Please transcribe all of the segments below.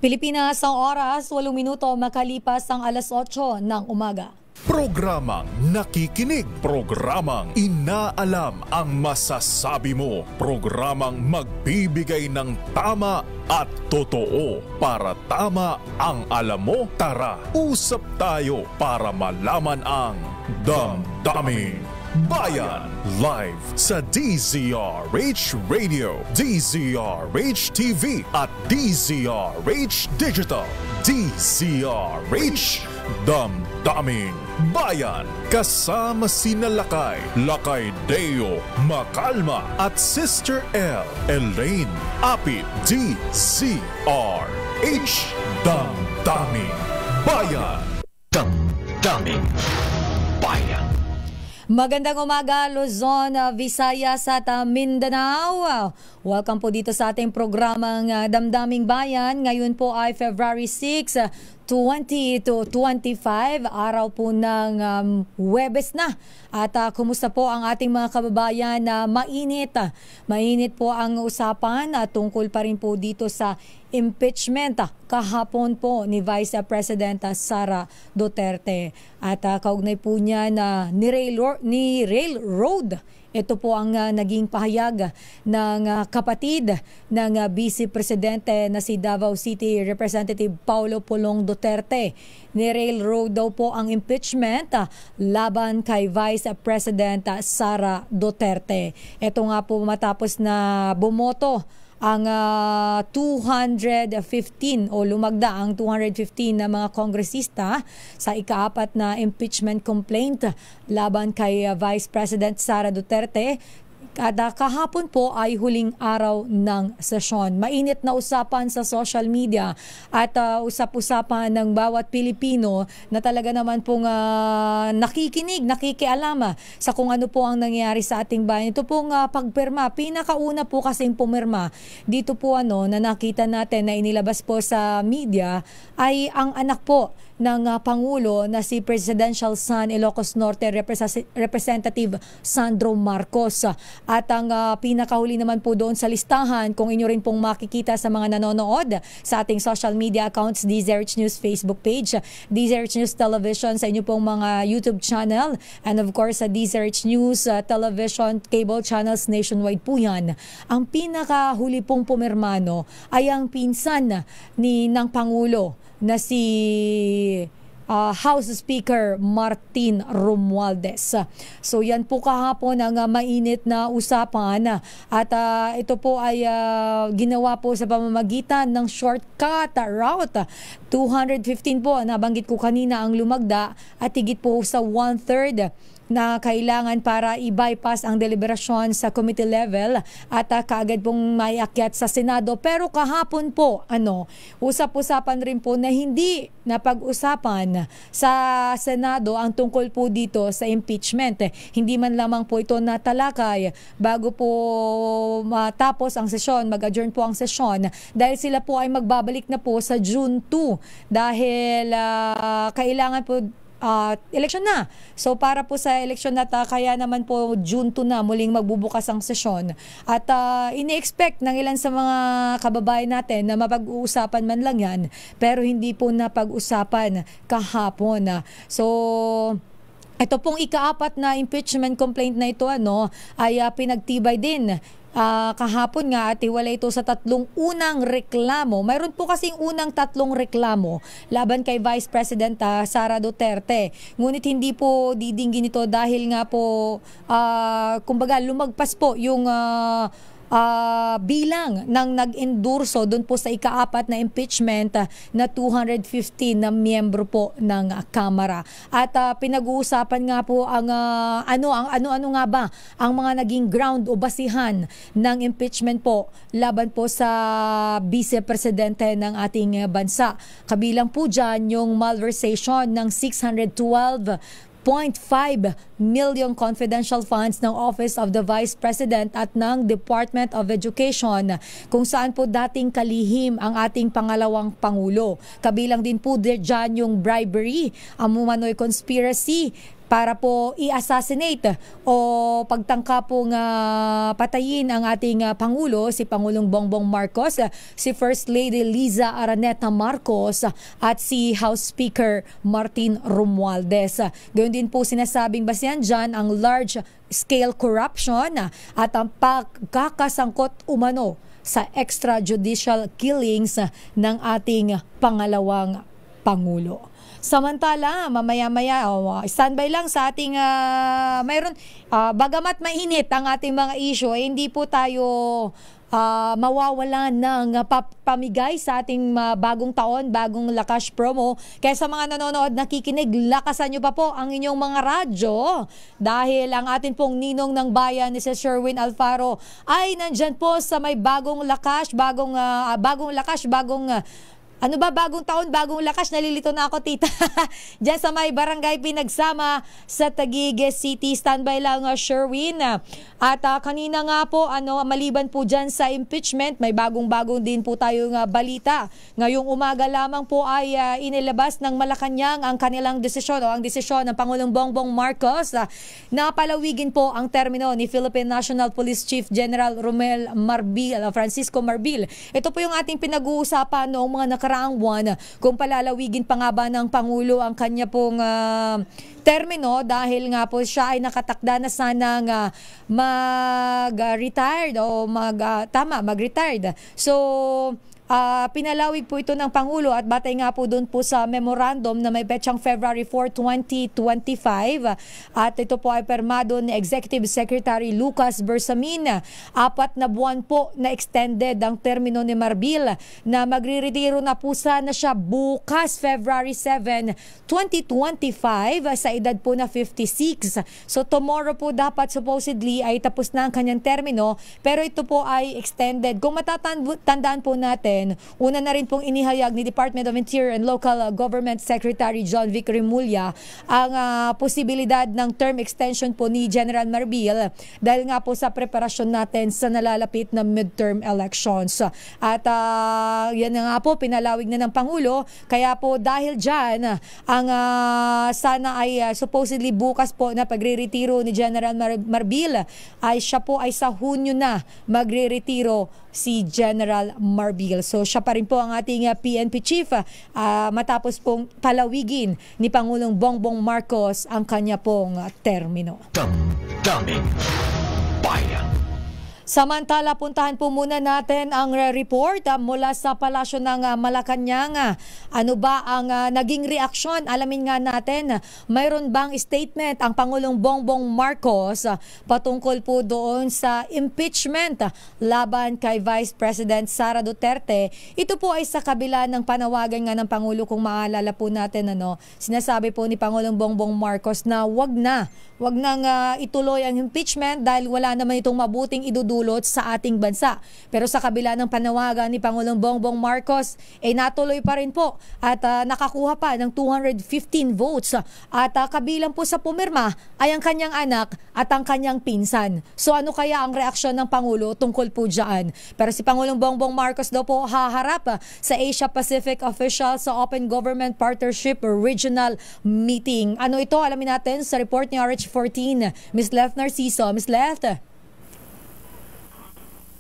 Pilipinas ang oras, 8 minuto makalipas ang alas 8 ng umaga. Programang nakikinig, programang inaalam ang masasabi mo, programang magbibigay ng tama at totoo. Para tama ang alam mo, tara, usap tayo para malaman ang Damdaming Bayan. Live sa DZRH Radio, DZRH TV at DZRH Digital. DZRH Damdaming Bayan. Kasama sina Lakay Deo Macalma at Sister L. Elaine Apit. DZRH Damdaming Bayan. Damdaming Bayan. Magandang umaga, Luzon, Visayas at Mindanao. Welcome po dito sa ating programang Damdaming Bayan. Ngayon po ay February 6, 2025, araw po ng Huwebes na. At kumusta po ang ating mga kababayan na mainit? Mainit po ang usapan tungkol pa rin po dito sa impeachment kahapon po ni Vice President Sara Duterte. At kaugnay po niya na ni Railroad. Ito po ang naging pahayag ng kapatid ng Vice Presidente na si Davao City Representative Paulo Pulong Duterte. Ni-railroad daw po ang impeachment laban kay Vice President Sara Duterte. Ito nga po matapos na bumoto ang 215 o lumagda ang 215 na mga kongresista sa ikaapat na impeachment complaint laban kay Vice President Sara Duterte. Kada kahapon po ay huling araw ng sesyon. Mainit na usapan sa social media at usap-usapan ng bawat Pilipino na talaga naman pong nakikinig, nakikialam sa kung ano po ang nangyayari sa ating bayan. Ito pong pagpirma, pinakauna po kasing pumirma dito po na nakita natin na inilabas po sa media ay ang anak po ng Pangulo na si Presidential Son Ilocos Norte Representative Sandro Marcos. At ang pinakahuli naman po doon sa listahan, kung inyo rin pong makikita sa mga nanonood sa ating social media accounts, DZRH News Facebook page, DZRH News Television sa inyo pong mga YouTube channel, and of course sa DZRH News Television cable channels nationwide po yan. Ang pinakahuli pong pumirmano ay ang pinsan ng Pangulo na si House Speaker Martin Romualdez. So yan po kahapon ang mainit na usapan at ito po ay ginawa po sa pamamagitan ng shortcut route. 215 po, nabanggit ko kanina ang lumagda at higit po sa 1/3 na kailangan para i-bypass ang deliberasyon sa committee level at kaagad pong maiakyat sa Senado. Pero kahapon po, usap-usapan rin po na hindi napag-usapan sa Senado ang tungkol po dito sa impeachment. Hindi man lamang po ito natalakay bago po matapos ang sesyon, mag-adjourn po ang sesyon dahil sila po ay magbabalik na po sa June 2 dahil kailangan po eleksyon na. So para po sa eleksyon na kaya naman po June 2 na muling magbubukas ang sesyon. At ini-expect ng ilan sa mga kababayan natin na mapag-uusapan man lang yan, pero hindi po napag-usapan kahapon. So ito pong ikaapat na impeachment complaint na ito ay pinagtibay din kahapon nga at iwala ito sa tatlong unang reklamo. Mayroon po kasing unang tatlong reklamo laban kay Vice President Sara Duterte. Ngunit hindi po didinggin ito dahil nga po kumbaga lumagpas po yung bilang ng nag-endurso doon po sa ikaapat na impeachment na 215 na miyembro po ng Kamara. At pinag-uusapan nga po ang ano nga ba ang mga naging ground o basihan ng impeachment po laban po sa Vice Presidente ng ating bansa. Kabilang po dyan yung malversation ng 612 1.5 million confidential funds ng Office of the Vice President at ng Department of Education kung saan po dating kalihim ang ating pangalawang Pangulo. Kabilang din po dyan yung bribery, ang umano'y conspiracy para po i-assassinate o pagtangka pong patayin ang ating Pangulo, si Pangulong Bongbong Marcos, si First Lady Liza Araneta Marcos at si House Speaker Martin Romualdez. Gayun din po sinasabing basihan dyan ang large-scale corruption at ang pagkakasangkot umano sa extrajudicial killings ng ating pangalawang Pangulo. Samantala, mamaya-maya, standby lang sa ating bagamat mainit ang ating mga issue, hindi po tayo mawawala ng pamigay sa ating bagong taon, bagong Lakas promo. Kaya sa mga nanonood, nakikinig, lakasan nyo pa po ang inyong mga radyo dahil ang atin pong ninong ng bayan ni si Sherwin Alfaro ay nandyan po sa may bagong Lakas, bagong bagong taon, bagong lakas, nalilito na ako, tita. Diyan sa may barangay Pinagsama sa Taguig City. Standby lang, Sherwin. At kanina nga po, maliban po dyan sa impeachment, may bagong-bagong din po tayong balita. Ngayong umaga lamang po ay inilabas ng Malacanang ang kanilang desisyon o ang desisyon ng Pangulong Bongbong Marcos na palawigin po ang termino ni Philippine National Police Chief General Francisco Marbil. Ito po yung ating pinag-uusapan noong mga nakaraang buwan, kung palalawigin pa nga ba ng Pangulo ang kanya pong termino dahil nga po siya ay nakatakda na sanang mag-retired o mag-retired. So, pinalawig po ito ng Pangulo at batay nga po doon po sa memorandum na may petsang February 4, 2025 at ito po ay permado ni Executive Secretary Lucas Bersamin. 4 na buwan po na extended ang termino ni Marbil na magre-retiro na po sana siya bukas February 7, 2025 sa edad po na 56. So tomorrow po dapat supposedly ay tapos na ang kanyang termino, pero ito po ay extended. Kung matatandaan po natin, una na rin pong inihayag ni Department of Interior and Local Government Secretary John Vic Remulla ang posibilidad ng term extension po ni General Marbil dahil nga po sa preparasyon natin sa nalalapit na midterm elections. At yan nga po, pinalawig na ng Pangulo. Kaya po dahil dyan, ang sana ay supposedly bukas po na pagre-retiro ni General Marbil ay siya po ay sa Hunyo na magre-retiro si General Marbil. So siya pa rin po ang ating PNP chief matapos pong palawigin ni Pangulong Bongbong Marcos ang kanya pong termino. Damdaming Bayan. Samantala, puntahan po muna natin ang report mula sa Palasyo ng Malacanang. Ano ba ang naging reaksyon? Alamin nga natin, mayroon bang statement ang Pangulong Bongbong Marcos patungkol po doon sa impeachment laban kay Vice President Sara Duterte? Ito po ay sa kabila ng panawagan nga ng Pangulo, kung maalala po natin, sinasabi po ni Pangulong Bongbong Marcos na wag nang ituloy ang impeachment dahil wala naman itong mabuting idudulot sa ating bansa. Pero sa kabila ng panawagan ni Pangulong Bongbong Marcos, natuloy pa rin po at nakakuha pa ng 215 votes at kabilang po sa pumirma ay ang kanyang anak at ang kanyang pinsan. So ano kaya ang reaksyon ng Pangulo tungkol po dyan? Pero si Pangulong Bongbong Marcos daw po haharap sa Asia Pacific officials sa Open Government Partnership Regional Meeting. Ano ito? Alamin natin sa report ni RH14, Ms. Leth Narciso. Ms. Leth.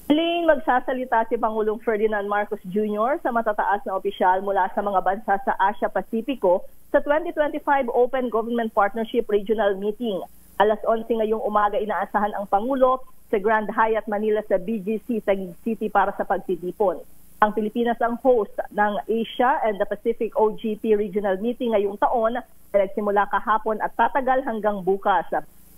Muling magsasalita si Pangulong Ferdinand Marcos Jr. sa matataas na opisyal mula sa mga bansa sa Asia Pasipiko sa 2025 Open Government Partnership Regional Meeting. Alas 11 ngayong umaga inaasahan ang Pangulo sa Grand Hyatt Manila sa BGC Taguig City para sa pagtitipon. Ang Pilipinas ang host ng Asia and the Pacific OGP Regional Meeting ngayong taon na nagsimula kahapon at tatagal hanggang bukas.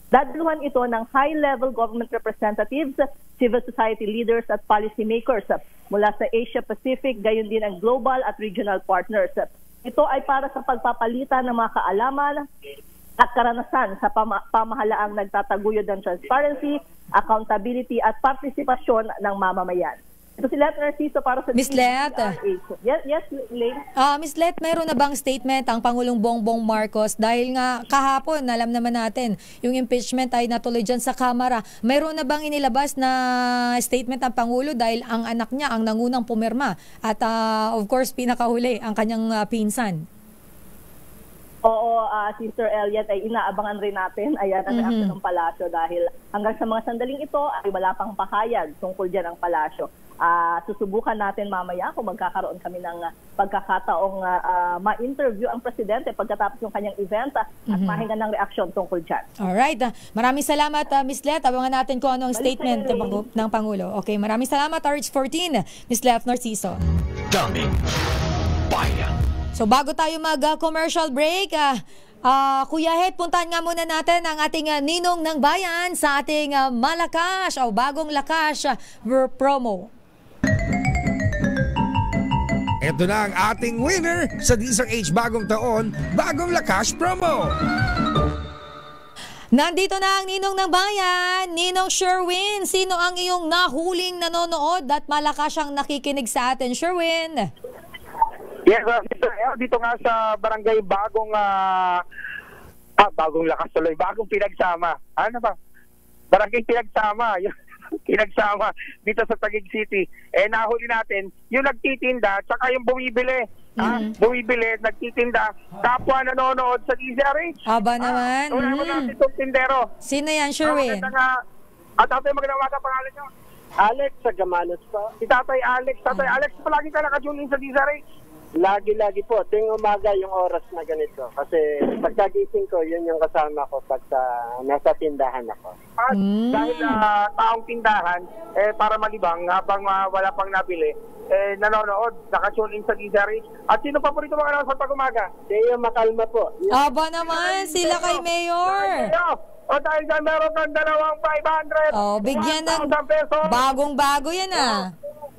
Dadluhan ito ng high-level government representatives, civil society leaders at policymakers mula sa Asia Pacific, gayon din ang global at regional partners. Ito ay para sa pagpapalitan ng mga kaalaman at karanasan sa pamahalaang nagtataguyod ng transparency, accountability at partisipasyon ng mamamayan. Ito si Leth Narciso para sa Ms. Leth. Yes, Lane. Ms. Leth, mayroon na bang statement ang Pangulong Bongbong Marcos? Dahil nga kahapon, alam naman natin, yung impeachment ay natuloy dyan sa Kamara. Mayroon na bang inilabas na statement ang Pangulo dahil ang anak niya ang nangunang pumirma? At of course, pinakahuli ang kanyang pinsan. Oo, Sister Elliot, ay inaabangan rin natin ayan ang reaksyon ng palasyo dahil hanggang sa mga sandaling ito ay wala pang pahayag tungkol dyan ang palasyo. Susubukan natin mamaya kung magkakaroon kami ng pagkakataong ma-interview ang presidente pagkatapos ng kanyang event at mahinga ng reaksyon tungkol dyan. Alright. Maraming salamat, Ms. Let. Abangan natin kung ano ang statement ng Pangulo. Okay, maraming salamat, RH14, Ms. Let Narciso. Daming Bayan. So bago tayo mag-commercial break, Kuya Het, puntahan nga muna natin ang ating ninong ng bayan sa ating Malakas o Bagong Lakas promo. Ito na ang ating winner sa DZRH Bagong Taon, Bagong Lakas promo. Nandito na ang ninong ng bayan, Ninong Sherwin. Sino ang iyong nahuling nanonood at malakas siyang nakikinig sa atin, Sherwin? Yes, dito nga sa barangay Bagong Lakas tuloy, Bagong Pinagsama. Ano ba? Barangay Pinagsama. Pinagsama dito sa Taguig City. Nahuli natin yung nagtitinda tsaka yung bumibili. Bumibili, nagtitinda, kapwa nanonood sa DZRH. Aba naman. Una mo natin itong tindero. Sino yan, Sherwin? At tatay, magandang umaga, pangalan nyo? Alex sa Gamanos po. Si Tatay Alex. Tatay Alex, palagi ka nakatune in sa DZRH? Lagi po. Tuwing umaga yung oras na ganito. Kasi pagkagising ko, yun yung kasama ko pagka nasa tindahan ako. Dahil taong tindahan, para malibang, habang wala pang nabili, nanonood, nakatune in sa DZRH. At sino pa po rito mga sa pag-umaga? Deo Makalma po. Aba naman, sila kay Mayor. O dahil dyan meron kang 2,500. Bigyan ng pesos. bagong-bago yan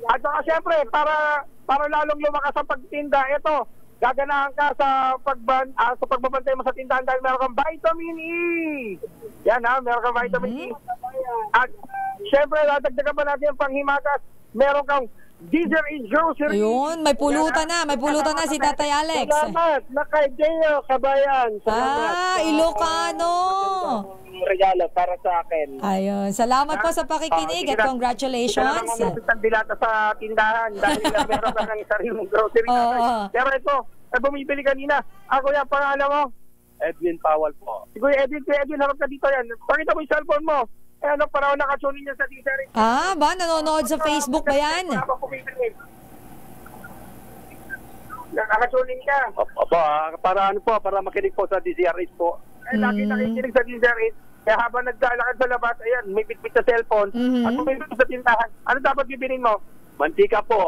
At saka syempre, para lalong lumakas ang pagtinda, ito, gaganahan ka sa pagbabantay mo sa tindahan dahil meron kang vitamin E. Yan meron kang vitamin E. At syempre, dadagdagan pa natin ang panghimagas. Meron kang DZRH grocery. Ayun, may pulutan na si Tatay Alex. Salamat, nakay Deo Kabayan. Salamat. Ilocano. Regalo para sa akin. Ayun, salamat po sa pakikinig at congratulations. Ang dilata sa tindahan dahil meron ka ng sariling grocery. Pero ito, bumibili kanina. Ako yan, pangalan mo? Edwin Powell po. Siguro Edwin, harap ka dito yan. Pakita mo yung cellphone mo. Para nakatunin niya sa DZRH. Nanonood sa Facebook ba yan? Nakatunin ka. Para makinig po sa DZRH po. Lagi nakikinig sa DZRH. Kaya habang naglalakad sa labas, ayan, may bitbit sa cellphone. At bumibili sa tindahan. Ano dapat bibilin mo? Mantika po.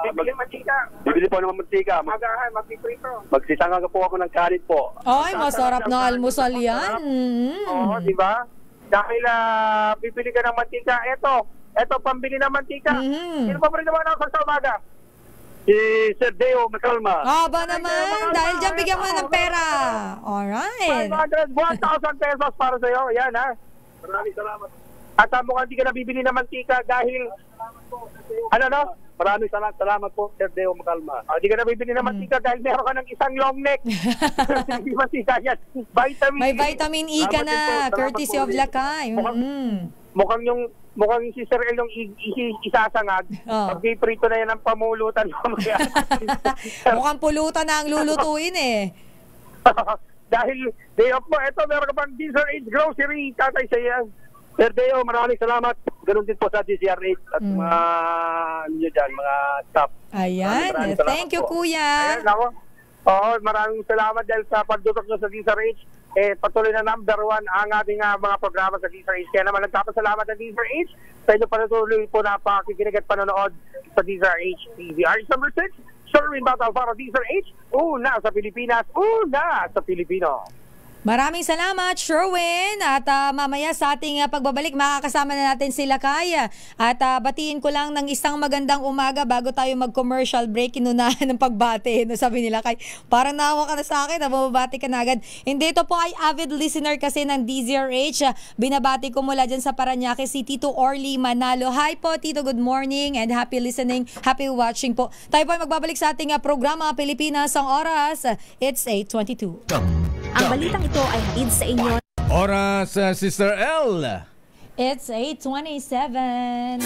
Bibili mantika. Bibili po ng mantika. Magahan, magpiprito. Magsisanga po ako ng kanin po. Ay, masarap na almusal yan. Oo, di ba? Dahil bibili ka ng mantika. Ito, pambili ng mantika. Sino pa rin naman ako sa umaga? Si Sir Deo Makalma. Aba naman, dahil dyan bigyan mo ng pera. Alright. 1,000 pesos para sa'yo. Yan Maraming salamat. At mukhang hindi ka nabibili ng mantika dahil Maraming salamat po, Sir Deo Makalma. Hindi ka nabibili ng mantika dahil meron ka ng isang long neck. Hindi mantika yan. May vitamin E ka na, courtesy of Lakay. Mukhang si Sir El yung isasangag. Pag-prito na yan ang pamulutan. Mukhang pulutan na ang lulutuin Dahil day off mo, eto meron ka pang DZRH grocery. Tatay sa yan. Sir Deo, maraming salamat. Ganun din po sa DZRH at mga staff. Ayan. Thank you, Kuya. Ayan, maraming salamat dahil sa pagdutok nyo sa DZRH. Patuloy na number 1 ang ating mga programa sa DZRH. Kaya naman nagpapasalamat ng DZRH sa inyo patuloy po na pakikinig at panonood sa DZRH TV. RH number 6, Sherwin Battle para DZRH. Una sa Pilipinas, una sa Pilipino. Maraming salamat, Sherwin. At mamaya sa ating pagbabalik, makakasama na natin si Lakay. At batiin ko lang ng isang magandang umaga bago tayo mag-commercial break. Inunahan ng pagbati. Sabi nila, Lakay, parang naawa ka na sa akin. Mababati ka na agad. Hindi, ito po ay avid listener kasi ng DZRH. Binabati ko mula dyan sa Parañaque si Tito Orly Manalo. Hi po, Tito. Good morning and happy listening, happy watching po. Tayo po ay magbabalik sa ating programa Pilipinas ang Oras. It's 8:22. Ang balitang ito ay hatid sa inyo. Oras, Sister L. It's 8:27.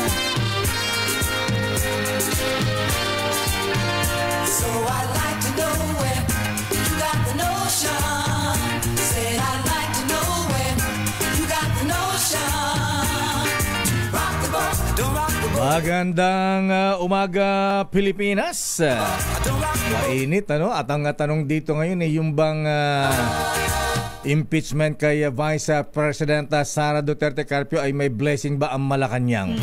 So I'd like to know where you got the notion Magandang umaga, Pilipinas. Mainit, ano? At ang tanong dito ngayon ay yung bang impeachment kay Vice President Sara Duterte Carpio ay may blessing ba ang Malacanang?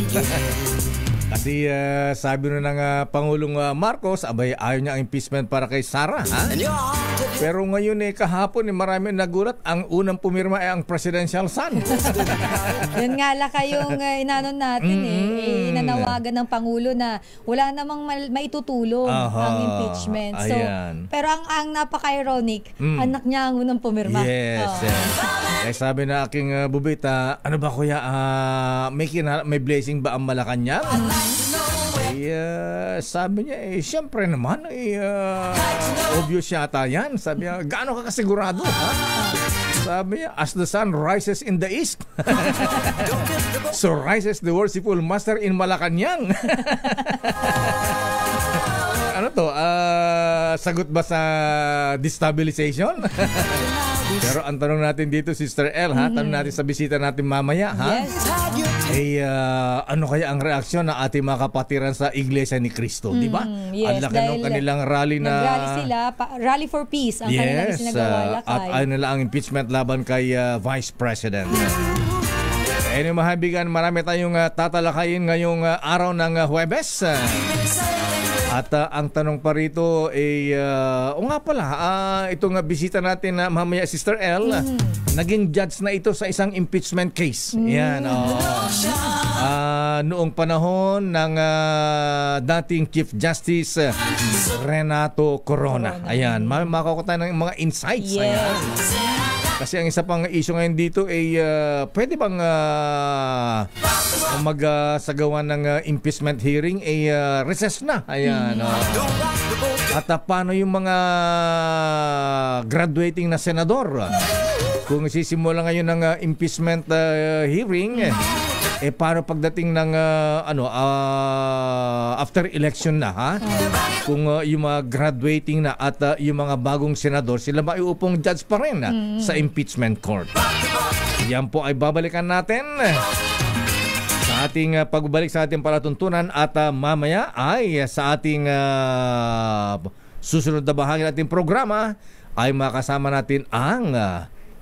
Kasi sabi nun ng Pangulong Marcos, abay ayaw niya ang impeachment para kay Sara. Ha? Pero ngayon kahapon marami nagulat, ang unang pumirma ay ang presidential son. Yun nga lakay yung inanon natin inanawagan ng Pangulo na wala namang maitutulong ang impeachment. So, pero ang napaka-ironic, anak niya ang unang pumirma. Yes. Eh, sabi na aking bubita, ano ba kuya, may blessing ba ang Malacanang? Sabi niya, siyempre naman, obvious yata yan. Sabi niya, gaano ka kasigurado? Ha? Sabi niya, as the sun rises in the east, so rises the worshipful master in Malacanang. Ano to? Sagot ba sa destabilization? Pero ang tanong natin dito, Sister L, ha? Tanong natin sa bisita natin mamaya, ha? Yes. Ano kaya ang reaksyon ng ating mga kapatiran sa Iglesia ni Cristo, di ba? Yes, ang laki ng kanilang rally na... Nag-rally sila, rally for peace ang kanilang isinagawa lakay. At ayun nila ang impeachment laban kay Vice President. Mahabigan, marami tayong tatalakayin ngayong araw ng Huwebes. At ang tanong pa rito ay, nga pala, itong bisita natin na mamaya, Sister L, naging judge na ito sa isang impeachment case. Yan, noong panahon ng dating Chief Justice Renato Corona. Ayan, makakuha ng mga insights. Yes. Ayan. Kasi ang isa pang issue ngayon dito ay pwede bang magsagawa ng impeachment hearing ay recess na. Ayan. At paano yung mga graduating na senador? Kung sisimula ngayon ng impeachment hearing, paano pagdating ng after election na, ha? Kung yung mga graduating na at yung mga bagong senador, sila ba iupong judge pa rin sa impeachment court? Yan po ay babalikan natin sa ating pagbalik sa ating palatuntunan at mamaya ay sa ating susunod na bahagi ng ating programa ay makasama natin ang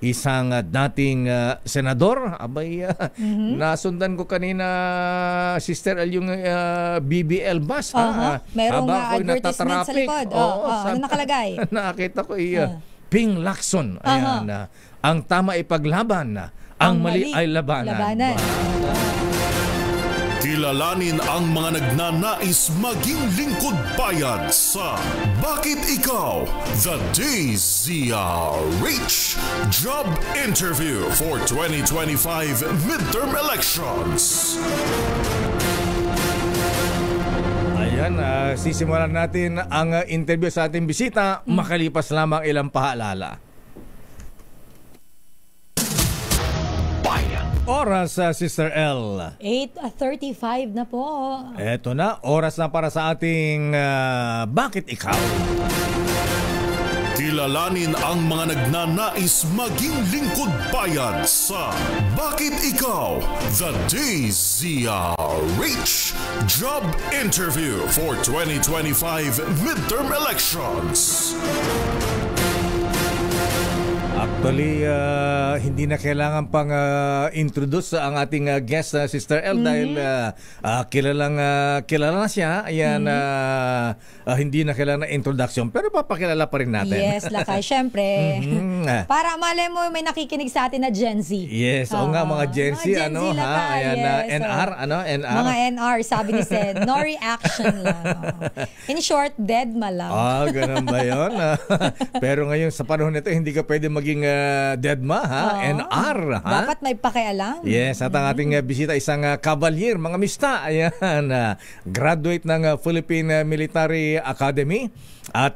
isang dating senador. Abay, nasundan ko kanina, Sister L, yung BBL bus. Merong advertisement sa likod. Ano nakalagay? Nakita ko Ping Lacson. Ayan, ang tama ay paglaban, ang mali ay labanan. Kilalanin ang mga nagnanais maging lingkod bayan sa Bakit Ikaw? The DZRH Job Interview for 2025 Midterm Elections. Ayan, sisimulan natin ang interview sa ating bisita makalipas lamang ilang paalala. Oras, Sister L. 8:35 na po. Eto na, oras na para sa ating Bakit Ikaw? Kilalanin ang mga nagnanais maging lingkod bayan sa Bakit Ikaw? The DZRH Job Interview for 2025 Midterm Elections. Actually, hindi na kailangan pang introduce ang ating guest, Sister L, dahil kilala na siya. Ayan, hindi na kailangan na introduction, pero papakilala pa rin natin. Yes, lakay, syempre. Para malay mo may nakikinig sa atin na Gen Z. Yes, o nga mga Gen Z, ano ha? Ayan, yes, NR, NR. Mga NR, sabi ni Sed, no reaction lang. In short, dead ma lang. Ganun ba yun? Pero ngayon, sa panahon nito, hindi ka pwede maging deadma, ha? NR, ha? Dapat may pakialam. Yes, at ang ating bisita, isang kabalyer, mga mista. Ayan, graduate ng Philippine Military Academy at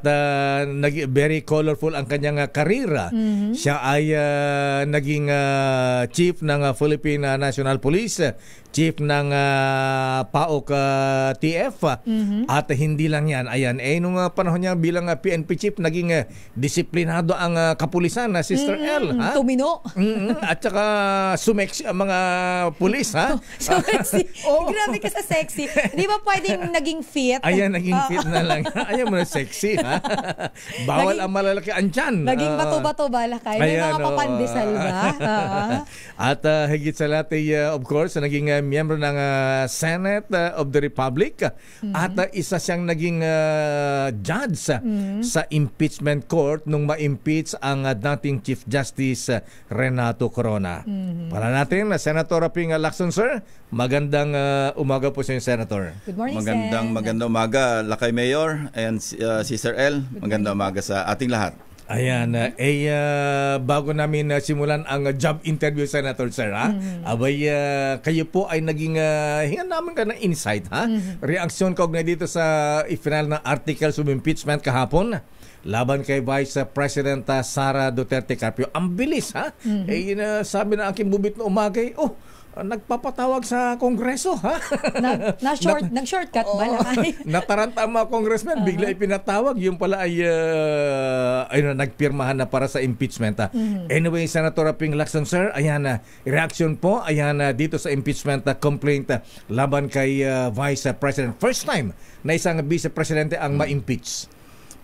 very colorful ang kanyang karera. Siya ay naging chief ng Philippine National Police, chief ng PAOK TF. At hindi lang yan. Ayan, nung panahon niya bilang PNP chief, naging disiplinado ang kapulisan na Sister L. Ha? Tumino. At saka sumeksi ang mga pulis, ha? Sexy. Grabe ka sa sexy. Di ba pwedeng naging fit? Ayan, naging fit na lang. Ayan mo na sexy, ha? Bawal ang malalaki ang tiyan. Naging bato-bato balakay. May ayan, mga papandesal ba? At higit sa lahat of course, naging miyembro ng Senate of the Republic. At isa siyang naging judge sa impeachment court nung ma-impeach ang dating Chief Justice Renato Corona. Para natin, Senator Ping Lacson, sir. Magandang umaga po sa inyo, Senator. Good morning, Magandang umaga, Lakay Mayor and Sister L. Magandang umaga sa ating lahat. Ayan, bago namin simulan ang job interview, Senator, sir, ha? Abay, kayo po ay naging, hingan namin ka ng insight, ha? Reaksyon kaugnay dito sa final na articles of impeachment kahapon laban kay Vice President Sara Duterte Carpio. Ang bilis, ha? Sabi na aking bubit na umagay, nagpapatawag sa Kongreso, ha? Nag-shortcut ba lang? Nataranta ang mga congressmen, bigla ipinatawag. Yung pala ay nagpirmahan na para sa impeachment. Anyway, Senator Ping Lacson, sir, ayan na, reaction po, ayan dito sa impeachment complaint laban kay Vice President. First time na isang Vice Presidente ang ma-impeach.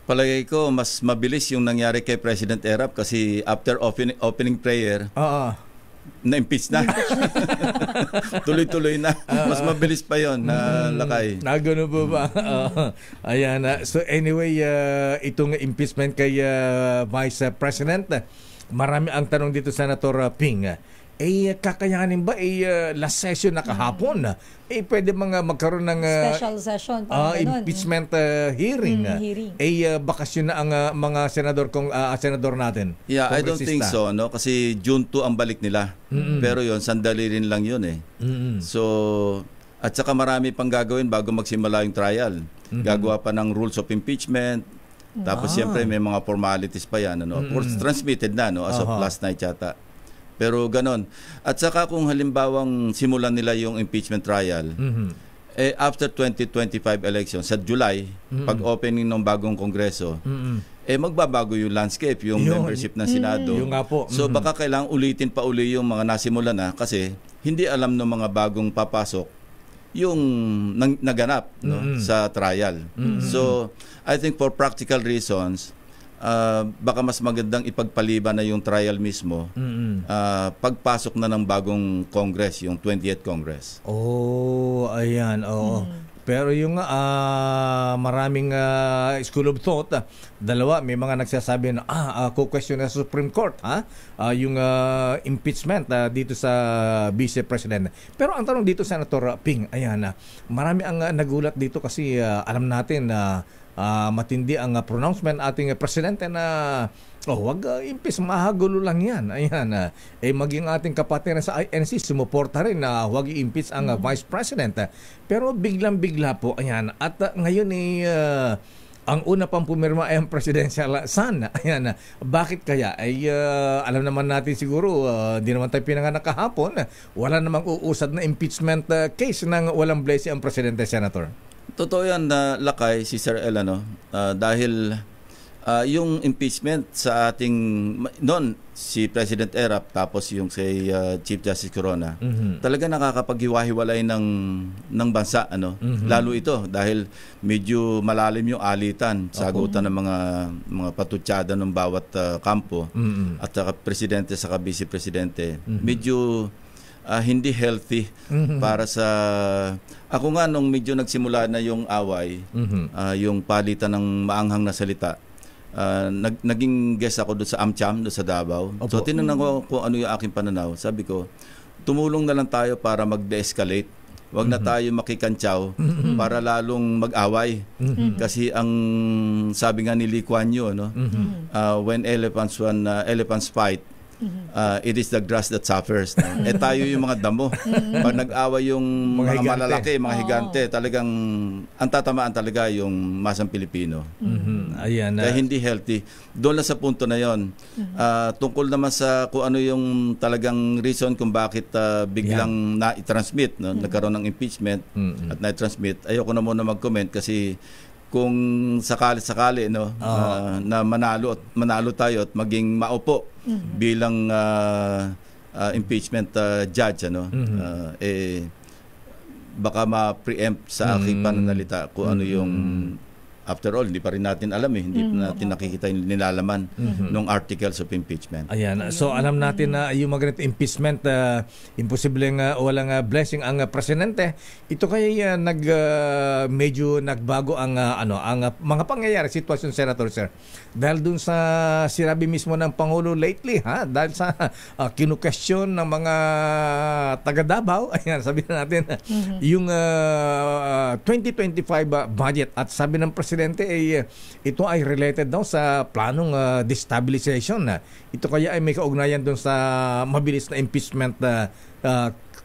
Palagay ko, mas mabilis yung nangyari kay President Erap kasi after opening prayer, na-impeach na. Tuloy-tuloy na. Mas mabilis pa yon na Lakay. Nagano po ba? Ayan. So anyway, itong impeachment kay Vice President, marami ang tanong dito, Senator Ping. Kakayanin ba last session na kahapon? Pwede magkaroon ng special session impeachment hearing. Bakasyon na ang mga senador natin. Yeah, I don't think so, no? Kasi June 2 ang balik nila. Pero yon sandali rin lang yun eh. So, at saka marami pang gagawin bago magsimula yung trial. Gagawa pa ng rules of impeachment. Tapos siyempre may mga formalities pa yan, ano? Of course, transmitted na, no? As of last night yata. Pero ganon. At saka kung halimbawang simulan nila yung impeachment trial, after 2025 elections, sa July, pag-opening ng bagong Kongreso, magbabago yung landscape, yung membership ng Senado. Yung nga po. So baka kailangang ulitin pa uli yung mga nasimulan na kasi hindi alam ng mga bagong papasok yung naganap sa trial. So I think for practical reasons, baka mas magandang ipagpaliban na yung trial mismo pagpasok na ng bagong Congress, yung 20th Congress. Ayan. Pero yung maraming school of thought, dalawa, may mga nagsasabi na question na sa Supreme Court, yung impeachment dito sa Vice President. Pero ang tanong dito, Senator Ping, ayan, marami ang nagulat dito kasi alam natin na matindi ang pronouncement ating presidente na wag impis, mahagulo lang yan. Ayan, maging ating kapatid sa INC sumuporta rin na wag i-impeach ang Vice President. Pero biglang-bigla po, ayan, at ngayon ang una pang pumirma ay ang presidential son. Ayan, bakit kaya? Alam naman natin siguro, di naman tayo pinanganak kahapon, wala namang uusad na impeachment case nang walang blessing ang presidente, Senator. Totoo yan na Lakay, si Sir El, dahil yung impeachment sa ating noon si President Erap tapos yung si Chief Justice Corona, talaga nakakapaghiwa-hiwalay ng bansa, lalo ito dahil medyo malalim yung alitan, sagutan ng mga patutsada ng bawat kampo at saka presidente saka vice presidente. Medyo hindi healthy para sa ako nga nung medyo nagsimula na yung away, yung palitan ng maanghang na salita, naging guest ako doon sa AmCham doon sa Davao. So tinanong ko kung ano yung aking pananaw. Sabi ko, tumulong na lang tayo para mag-de-escalate. Huwag na tayo makikantsaw para lalong mag-away. Kasi ang sabi nga ni Lee Kuan Yew, when elephants fight, it is the grass that suffers. No? Tayo yung mga damo. Pag nag-away yung mga malalaki, mga higante, talagang ang tatamaan talaga yung masang Pilipino. Ayan. Kaya hindi healthy. Doon lang sa punto na yon. Tungkol naman sa kung ano yung talagang reason kung bakit biglang na-transmit, no? Nagkaroon ng impeachment at na-transmit. Ayoko na muna mag-comment kasi kung sakali-sakali no na manalo tayo at maging maupo bilang impeachment judge baka ma-preempt sa aking pananalita kung ano yung after all, hindi pa rin natin alam hindi pa natin nakikita yung nilalaman ng articles of impeachment. Ayan. So alam natin na yung mga ganito impeachment, imposibleng walang blessing ang presidente. Ito kaya medyo nagbago ang ang mga pangyayari, sitwasyon, Senator Sir. Dahil dun sa sinabi mismo ng Pangulo lately, dahil sa kinu-question ng mga taga Davao, ayan, sabihin natin, yung 2025 budget at sabi ng presidente ito ay related daw sa planong destabilization. Ito kaya ay may kaugnayan doon sa mabilis na impeachment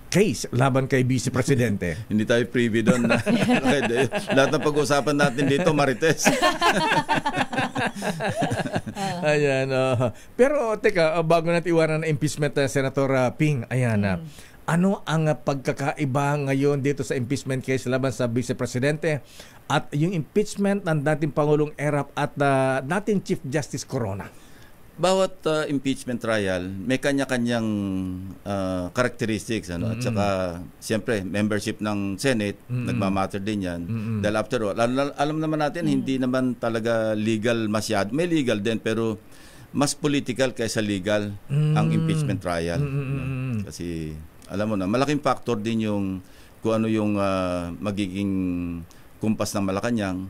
case laban kay Vice Presidente. Hindi tayo privy doon. Lahat ng pag-uusapan natin dito, Marites. Ayan. Pero teka, bago natin iwanan ng impeachment, Senator Ping, ayan. Ano ang pagkakaiba ngayon dito sa impeachment case laban sa Vice Presidente at yung impeachment ng dating Pangulong Erap at dating Chief Justice Corona? Bawat impeachment trial may kanya-kanyang characteristics at saka siyempre membership ng Senate nagmamatter din yan dahil after all alam naman natin hindi naman talaga legal masyado, may legal din pero mas political kaysa legal ang impeachment trial. Kasi alam mo na malaking factor din yung kung ano yung magiging kumpas ng Malacanang,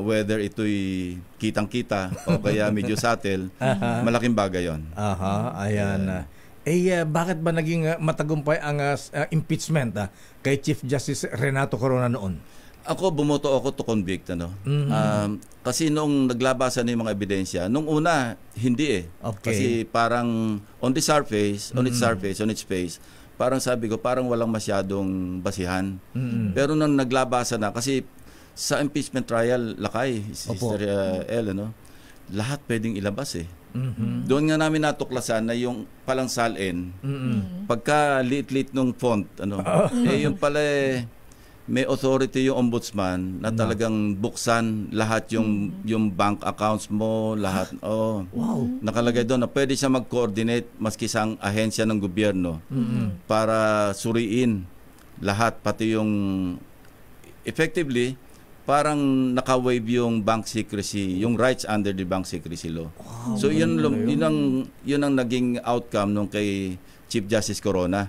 whether ito'y kitang-kita o kaya medyo subtle, malaking bagay yon. Ayan. Bakit ba naging matagumpay ang impeachment kay Chief Justice Renato Corona noon? Ako, bumoto ako to convict. Kasi nung naglabasan na yung mga ebidensya, nung una, hindi Okay. Kasi parang on its face, parang sabi ko, parang walang masyadong basihan. Pero nang naglabasa na, kasi sa impeachment trial, lakay, Sister El, lahat pwedeng ilabas Doon nga namin natuklasan na yung palang salin, pagka lit-lit nung font, yung pala may authority yung ombudsman na talagang buksan lahat yung bank accounts mo, lahat. Nakalagay doon na pwede siya mag-coordinate maski sa ahensya ng gobyerno para suriin lahat, pati yung effectively parang naka-waive yung bank secrecy, yung rights under the bank secrecy law. So yun ang naging outcome nung kay Chief Justice Corona.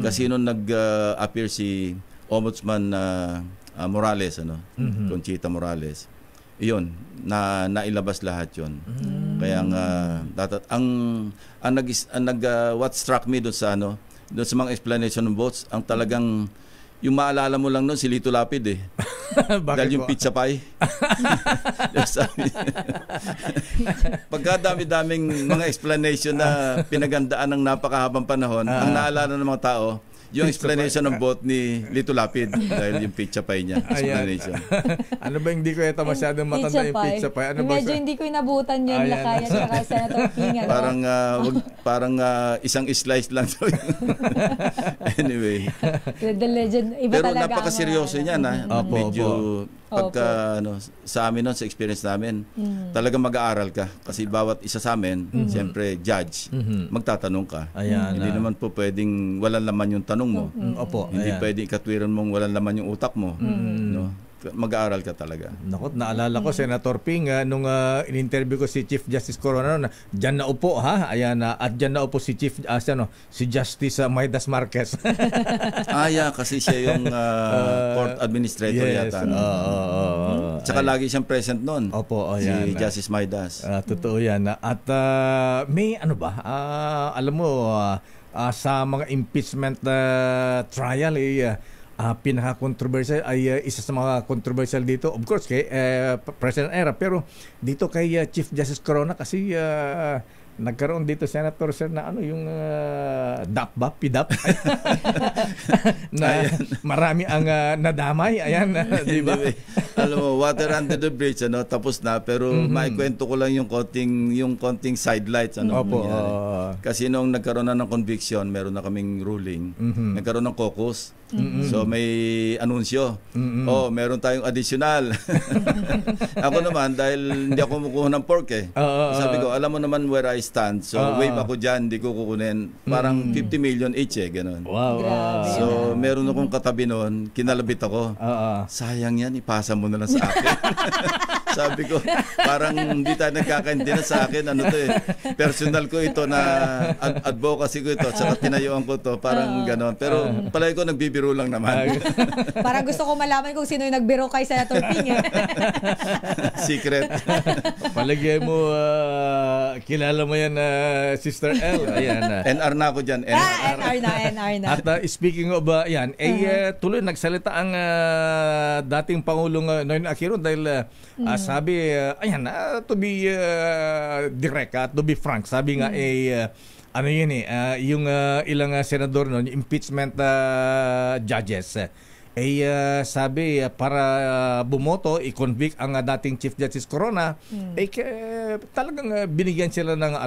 Kasi nung nag-appear si Ombudsman Morales, Conchita Morales, yun, nailabas lahat yun. Kaya what struck me doon sa doon sa mga explanation ng votes, ang talagang yung maalala mo lang noon si Lito Lapid dahil yung pizza pie. Pagkadami-daming mga explanation na pinagandaan ng napakahabang panahon, ang naalala ng mga tao yung explanation ng vote ni Lito Lapid dahil yung pizza pie niya. Explanation. Ano ba hindi ko ito masyadong matanda yung pizza pie? Ano ba medyo hindi ko inabutan yun, Lakay at saka Senator Ping. Parang isang slice lang. Anyway. The legend, iba pero talaga. Pero napakaseryoso niya na. Medyo pagka sa amin sa experience namin, talagang mag-aaral ka. Kasi bawat isa sa amin, siyempre judge, magtatanong ka. Hindi naman po pwedeng walang laman yung tanong mo. Hindi pwedeng ikatwiran mong walang laman yung utak mo. Mag-aaral ka talaga. Naku, naalala ko, Senator Ping, nung in-interview ko si Chief Justice Corona, dyan na upo, ayan, at dyan na upo si si Justice Maidas Marquez. Kasi siya yung court administrator yata. Tsaka lagi siyang present noon. Si Justice Maidas. Totoo yan. At may alam mo, sa mga impeachment trial, pinaka-controversial ay isa sa mga controversial dito, of course, kay President Erap. Pero dito kay Chief Justice Corona kasi nagkaroon dito, Senator Sir, na ano yung DAP ba? PDAP? na marami ang nadamay. Ayan, di ba? Alam mo, water under the bridge, tapos na. Pero maikwento ko lang yung konting sidelights. Opo. Kasi nung nagkaroon na ng conviction, meron na kaming ruling. Nagkaroon ng caucus. So may anunsyo. Meron tayong additional. Ako naman, dahil hindi ako kumukuha ng pork sabi ko, alam mo naman where I stand. So wave ako dyan, hindi ko kukunin. Parang 50 million each ganun. Wow. So meron akong katabi noon, kinalabit ako. Sayang yan, ipasa mo na lang sa akin. Sabi ko, parang hindi tayo nagkakaintindihan sa akin. Personal ko ito na advocacy ko ito. Saka tinayuan ko to parang ganon. Pero palagi ko nagbibiro lang naman. Parang gusto ko malaman kung sino yung nagbiro kay Senator Ping. Secret. Palagay mo, kilala mo yan, Sister L. Ayan. NR na ako dyan. NR na. At speaking of yan, tuloy nagsalita ang dating Pangulong Noynoy Aquino dahil sabi, to be direct, to be frank, sabi nga yung ilang senador noon, impeachment judges, sabi para bumoto, i-convict ang dating Chief Justice Corona, talagang binigyan sila ng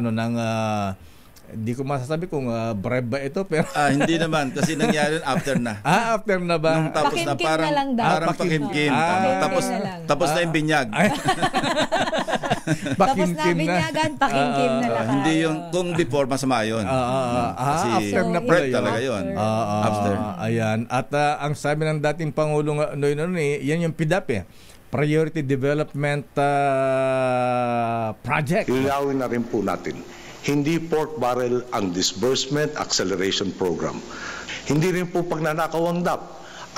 hindi ko masasabi kung bribe ba ito, pero hindi naman kasi nangyari after na. After na ba? Nung tapos na parang pakimkim. Tapos na yung binyag. Tapos na binyagan, pakimkim na lang. Hindi yung kung before masama yun. Kasi after na prep talaga yun. After. Ayan. At ang sabi ng dating Pangulong Noynoy, yan yung PDAP Priority Development Project. Ilawin na rin po natin. Hindi pork barrel ang Disbursement Acceleration Program. Hindi rin po pagnanakaw ang DAP.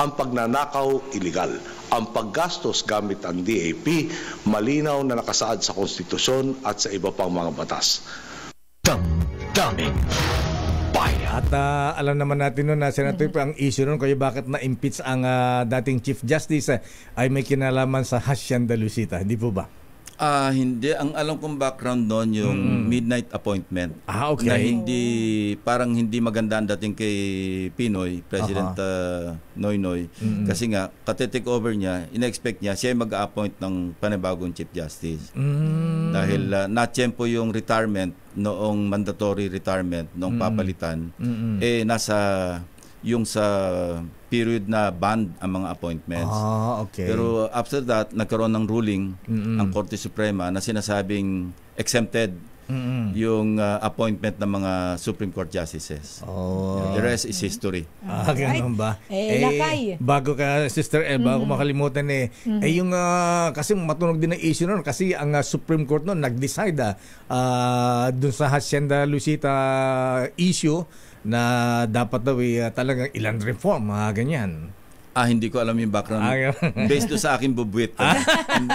Ang pagnanakaw, illegal. Ang paggastos gamit ang DAP, malinaw na nakasaad sa konstitusyon at sa iba pang mga batas. Damdamin Bayan. At alam naman natin noon na Senator, ang issue noon kaya bakit na-impeach ang dating Chief Justice ay may kinalaman sa Hacienda Lucita. Hindi po ba? Hindi. Ang alam kong background noon yung midnight appointment. Okay. Na parang hindi maganda ang dating kay Pinoy, President Noynoy. Kasi nga, kate-take over niya, ina-expect niya, siya mag-a-appoint ng panibagong Chief Justice. Dahil na-tiyempo yung retirement, noong mandatory retirement, noong papalitan, nasa yung sa period na banned ang mga appointments. Okay. Pero after that, nagkaroon ng ruling ang Korte Suprema na sinasabing exempted yung appointment ng mga Supreme Court Justices. The rest is history. Ganun ba? Lakay. Bago ka, Sister El, bago makalimutan yung kasi matunog din ang issue noon kasi ang Supreme Court noon nag-decide dun sa Hacienda Lucita issue na dapat daw talagang ilan reform, ganyan. Hindi ko alam yung background. Based do sa akin bubuit.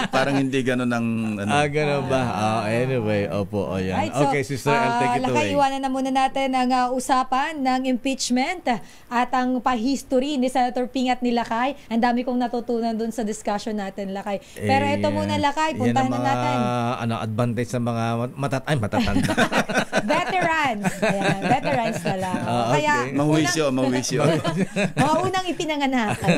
Parang hindi gano'n ang... gano'n ba? Anyway, opo. Ayan. Right, so, okay, Sister El, take it away. Iwanan na muna natin ang usapan ng impeachment at ang pa-history ni Senator Ping at ni Lakay. Ang dami kong natutunan dun sa discussion natin, Lakay. Pero ito muna, Lakay, puntahan na natin. Advantage sa mga matatanda. Veterans. Ayan, veterans na lang. Kaya, mahuwisyo. Mga unang ipinanganak.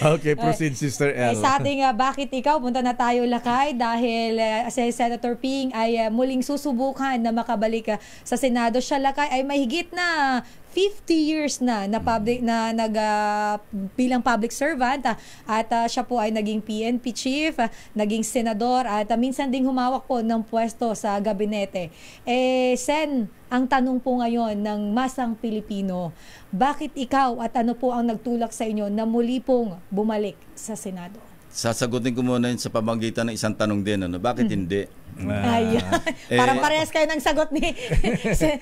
Okay, proceed, Sister El. Sa ating bakit ikaw, punta na tayo, Lakay, dahil si Senator Ping ay muling susubukan na makabalik sa Senado. Siya, Lakay, ay mahigit na 50 years na bilang public servant at siya po ay naging PNP chief, naging senador at minsan ding humawak po ng pwesto sa gabinete. Sen, ang tanong po ngayon ng masang Pilipino, bakit ikaw at ano po ang nagtulak sa inyo na muli pong bumalik sa Senado? Sasagutin ko muna yun sa pamagitan ng isang tanong din. Bakit hindi? Parang parehas kayo ng sagot ni Sen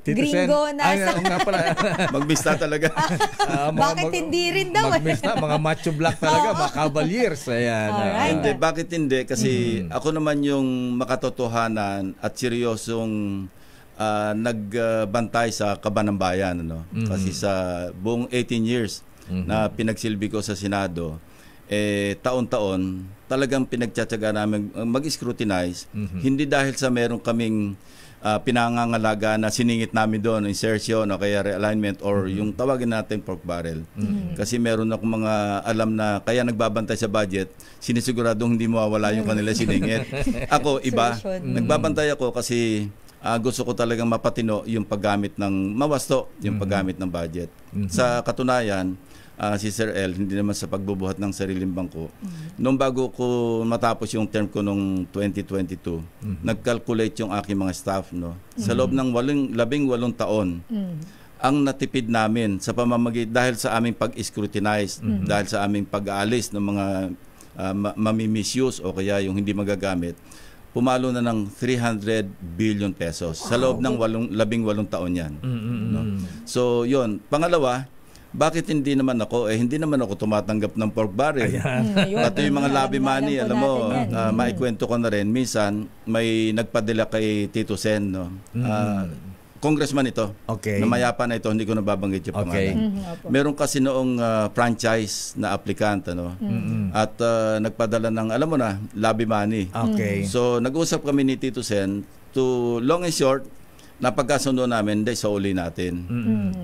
Gringo na magbista talaga. Bakit hindi rin daw? Magbista, mga macho black talaga, mga cavaliers. Ayan. Hindi, bakit hindi? Kasi ako naman yung makatotohanan at seryosong nagbantay sa kaban ng bayan. Kasi sa buong 18 years na pinagsilbi ko sa Senado, taon-taon talagang pinagtsatsaga namin mag-scrutinize. Hindi dahil sa meron kaming pinangangalaga na siningit namin doon, insertion o kaya realignment or yung tawagin natin pork barrel. Kasi meron akong mga alam na kaya nagbabantay sa budget, sinisiguradong hindi mawawala yung kanila siningit. Ako, iba. Nagbabantay ako kasi gusto ko talagang mapatino yung paggamit ng mawasto, yung paggamit ng budget. Sa katunayan, si Sir El, hindi naman sa pagbubuhat ng sariling bangko. Nung bago ko matapos yung term ko nung 2022, nag-calculate yung aking mga staff, no. Sa loob ng 18 taon, ang natipid namin sa pamamagitan dahil sa aming pag-scrutinize, dahil sa aming pag-aalis ng mga mami-misuse o kaya yung hindi magagamit, pumalo na ng 300 billion pesos sa loob ng 18 taon yan. No? So, yun. Pangalawa, bakit hindi naman ako tumatanggap ng pork barrel. Pati yung mga lobby money, alam mo, maikwento ko na rin, minsan may nagpadala kay Tito Sen, no. Congressman ito. Na mayapa na ito, hindi ko nababanggit yung pangalan. Meron kasi noong franchise na applicant, ano. At nagpadala ng, alam mo na, lobby money. So nag-usap kami ni Tito Sen, to long and short, napagkasundo namin, hindi, sauli natin.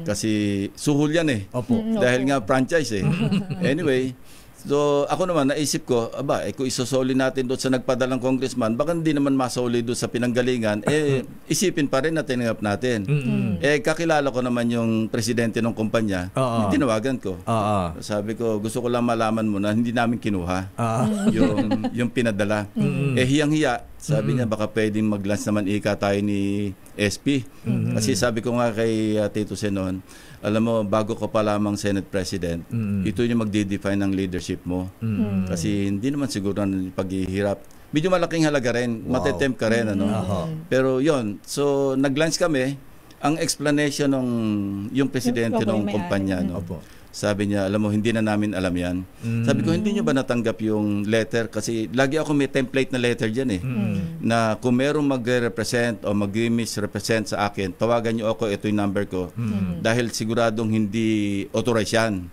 Kasi suhol yan dahil nga franchise Anyway, so ako naman, naisip ko, kung isosoli natin doon sa nagpadalang congressman, baka hindi naman masoli doon sa pinanggalingan, isipin pa rin na tinanggap natin. Kakilala ko naman yung presidente ng kumpanya, tinawagan ko. Sabi ko, gusto ko lang malaman mo na hindi namin kinuha yung pinadala. Hiyang-hiya. Sabi niya, baka pwedeng mag-lunch naman tayo ni SP. Kasi sabi ko nga kay Tito Senon, alam mo, bago ko pa lamang Senate President, ito yung magde-define ng leadership mo. Kasi hindi naman siguro ng paghihirap. Medyo malaking halaga rin, matetempt ka rin. Pero yon, so nag-lunch kami, ang explanation ng yung presidente ng kumpanya, sabi niya, alam mo, hindi na namin alam yan. Sabi ko, hindi nyo ba natanggap yung letter? Kasi lagi ako may template na letter dyan na kung merong mag-represent o mag-misrepresent sa akin, tawagan nyo ako, ito yung number ko. Dahil siguradong hindi authorized yan.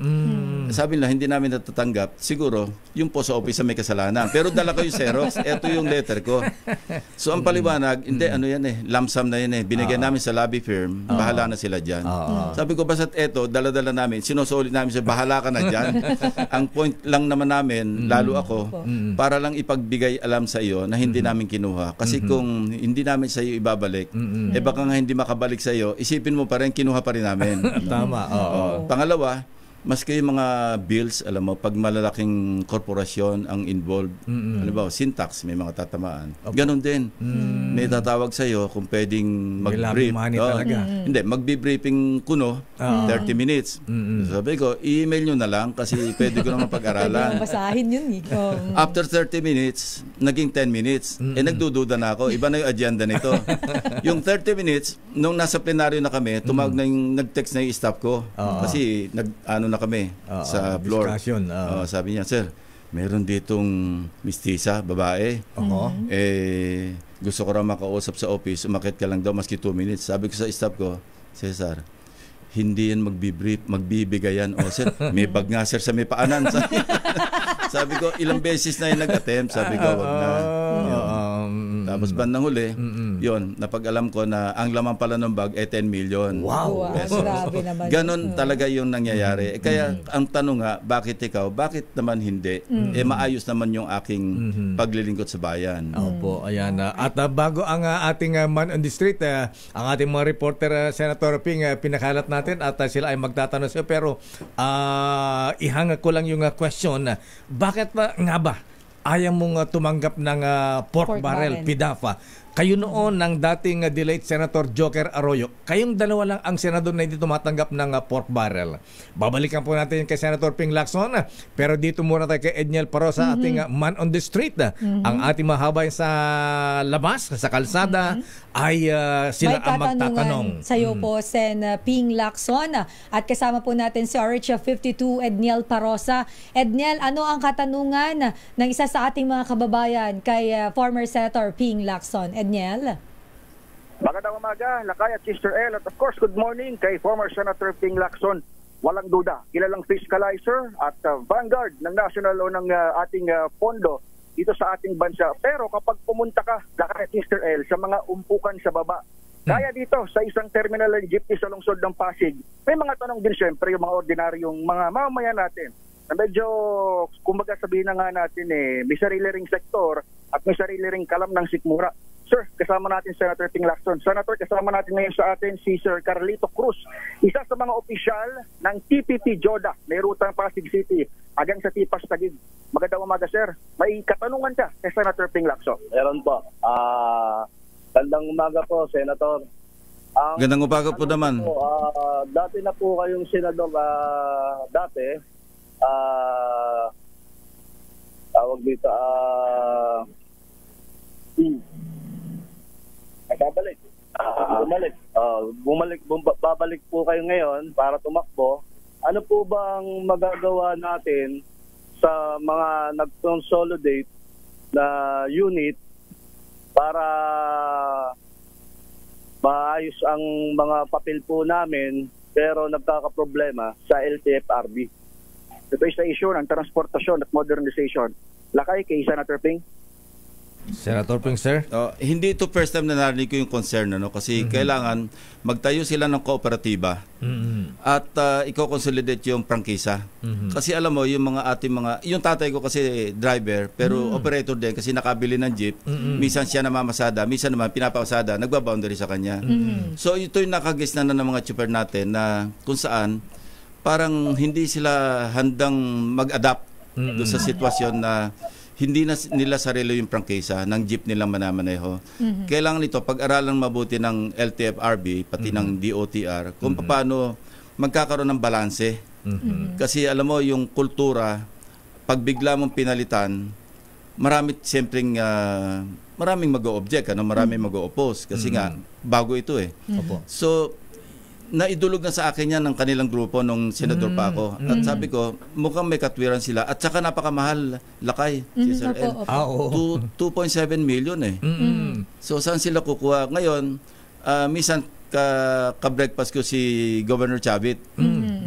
Sabi nila, hindi namin natatanggap. Siguro, yung po sa office may kasalanan. Pero dala ko yung Xerox, ito yung letter ko. So ang paliwanag, hindi, lump sum na yan binigyan namin sa lobby firm, bahala na sila dyan. Sabi ko, basta't ito, dala-dala namin, sinusulit namin sa bahala ka na dyan. Ang point lang naman namin, lalo ako, para lang ipagbigay alam sa iyo na hindi namin kinuha. Kasi kung hindi namin sa iyo ibabalik, baka nga hindi makabalik sa iyo, isipin mo pa rin, kinuha pa rin namin. Tama. Pangalawa, maski yung mga bills, alam mo, pag malalaking korporasyon ang involved, ano ba, syntax, may mga tatamaan. Ganon din. May tatawag sa'yo kung pwedeng mag-brief. Hindi, magbi-briefing kuno, 30 minutes. Sabi ko, i-email nyo na lang kasi pwede ko naman pag-aralan. Basahin yun After 30 minutes, naging 10 minutes. Nagdududa na ako. Iba na yung agenda nito. Yung 30 minutes, nung nasa plenaryo na kami, tumawag na yung, nag-text na yung staff ko. Kasi, na kami sa floor. Sabi niya, sir, meron ditong mistisa, babae. Gusto ko raw makausap sa office, umakit ka lang daw maski 2 minutes. Sabi ko sa staff ko, Cesar, hindi yan magbibigay yan. Sir, may bag nga sir sa may paanan. Sabi ko, ilang beses na yung nag-attempt. Sabi ko, wag na. Tapos bandang huli, yun, napag-alam ko na ang laman pala ng bag 10 million. Pesos. Grabe naman. Ganon talaga yung nangyayari. Kaya ang tanong nga, bakit ikaw? Bakit naman hindi? Maayos naman yung aking paglilingkod sa bayan. Opo, ayan. At bago ang ating man on the street, ang ating mga reporter, Senator Ping, pinakalat natin at sila ay magtatanong siya. Pero ihanga ko lang yung question, bakit nga ba ayaw mong tumanggap ng pork barrel, PIDAFA? Kayo noon ng dating delayed Senator Joker Arroyo, kayong dalawa lang ang senador na hindi tumatanggap ng pork barrel. Babalikan po natin kay Senator Ping Lacson, pero dito muna tayo kay Edniel Parosa, ating man on the street. Ang ating mahabay sa labas, sa kalsada, ay sila ang magtatanong. Sa iyo po, Sen Ping Lacson. At kasama po natin si RH52 Edniel Parosa. Edniel, ano ang katanungan ng isa sa ating mga kababayan kay former Senator Ping Lacson? Edniel? Magandang umaga, Lakay at Sister El. At of course, good morning kay former Senator Ping Lacson. walang duda, kilalang fiscalizer at vanguard ng national o ng ating pondo dito sa ating bansa. Pero kapag pumunta ka, Mr. L, sa mga umpukan sa baba, kaya dito sa isang terminal ng jeepney sa lungsod ng Pasig, may mga tanong din siyempre yung mga ordinaryong mga mamamayan natin na medyo, kumbaga sabihin na nga natin may sarili ring sektor at may sarili ring kalam ng sikmura. Sir, kasama natin Senator Ping Lacson. Senator, kasama natin ngayon sa atin si Sir Carlito Cruz, isa sa mga opisyal ng TPP JODA, may ruta ng Pasig City hanggang sa Tipas Taguig. Magandang umaga, sir. May katanungan ka kay Senator Ping Lacson. Meron po. Gandang umaga po, Senator. Gandang umaga po naman. Dati na po kayong senador, tawag dito, babalik po kayo ngayon para tumakbo. Ano po bang magagawa natin sa mga nag-consolidate na unit para maayos ang mga papel po namin pero nagkakaproblema sa LTFRB? Ito ay sa issue ng transportasyon at modernization. Lakay kay Senator Ping. Senator Ping, sir? Hindi ito first time na narinig ko yung concern, kasi kailangan magtayo sila ng kooperatiba at i-consolidate yung prangkisa. Kasi alam mo, yung yung tatay ko kasi driver, pero operator din kasi nakabili ng jeep. Minsan siya namamasada, minsan naman pinapasada, nagbaboundary sa kanya. So ito yung nakagisnan na ng mga chopper natin na kung saan parang hindi sila handang mag-adapt doon sa sitwasyon na hindi na nila sarili yung prangkisa ng jeep nilang manamaneho. Kailangan ito pag-aralang mabuti ng LTFRB pati ng DOTR kung paano magkakaroon ng balanse. Kasi alam mo yung kultura, pag bigla mong pinalitan, maraming mag-o-object, maraming mag-o-oppose kasi nga bago ito So naidulog na sa akin yan ng kanilang grupo nung senador pa ako. At sabi ko, mukhang may katwiran sila. At saka napakamahal, Lakay, si Sir L. 2.7 million So saan sila kukuha? Ngayon, minsan ka-breakfast ko si Governor Chavit.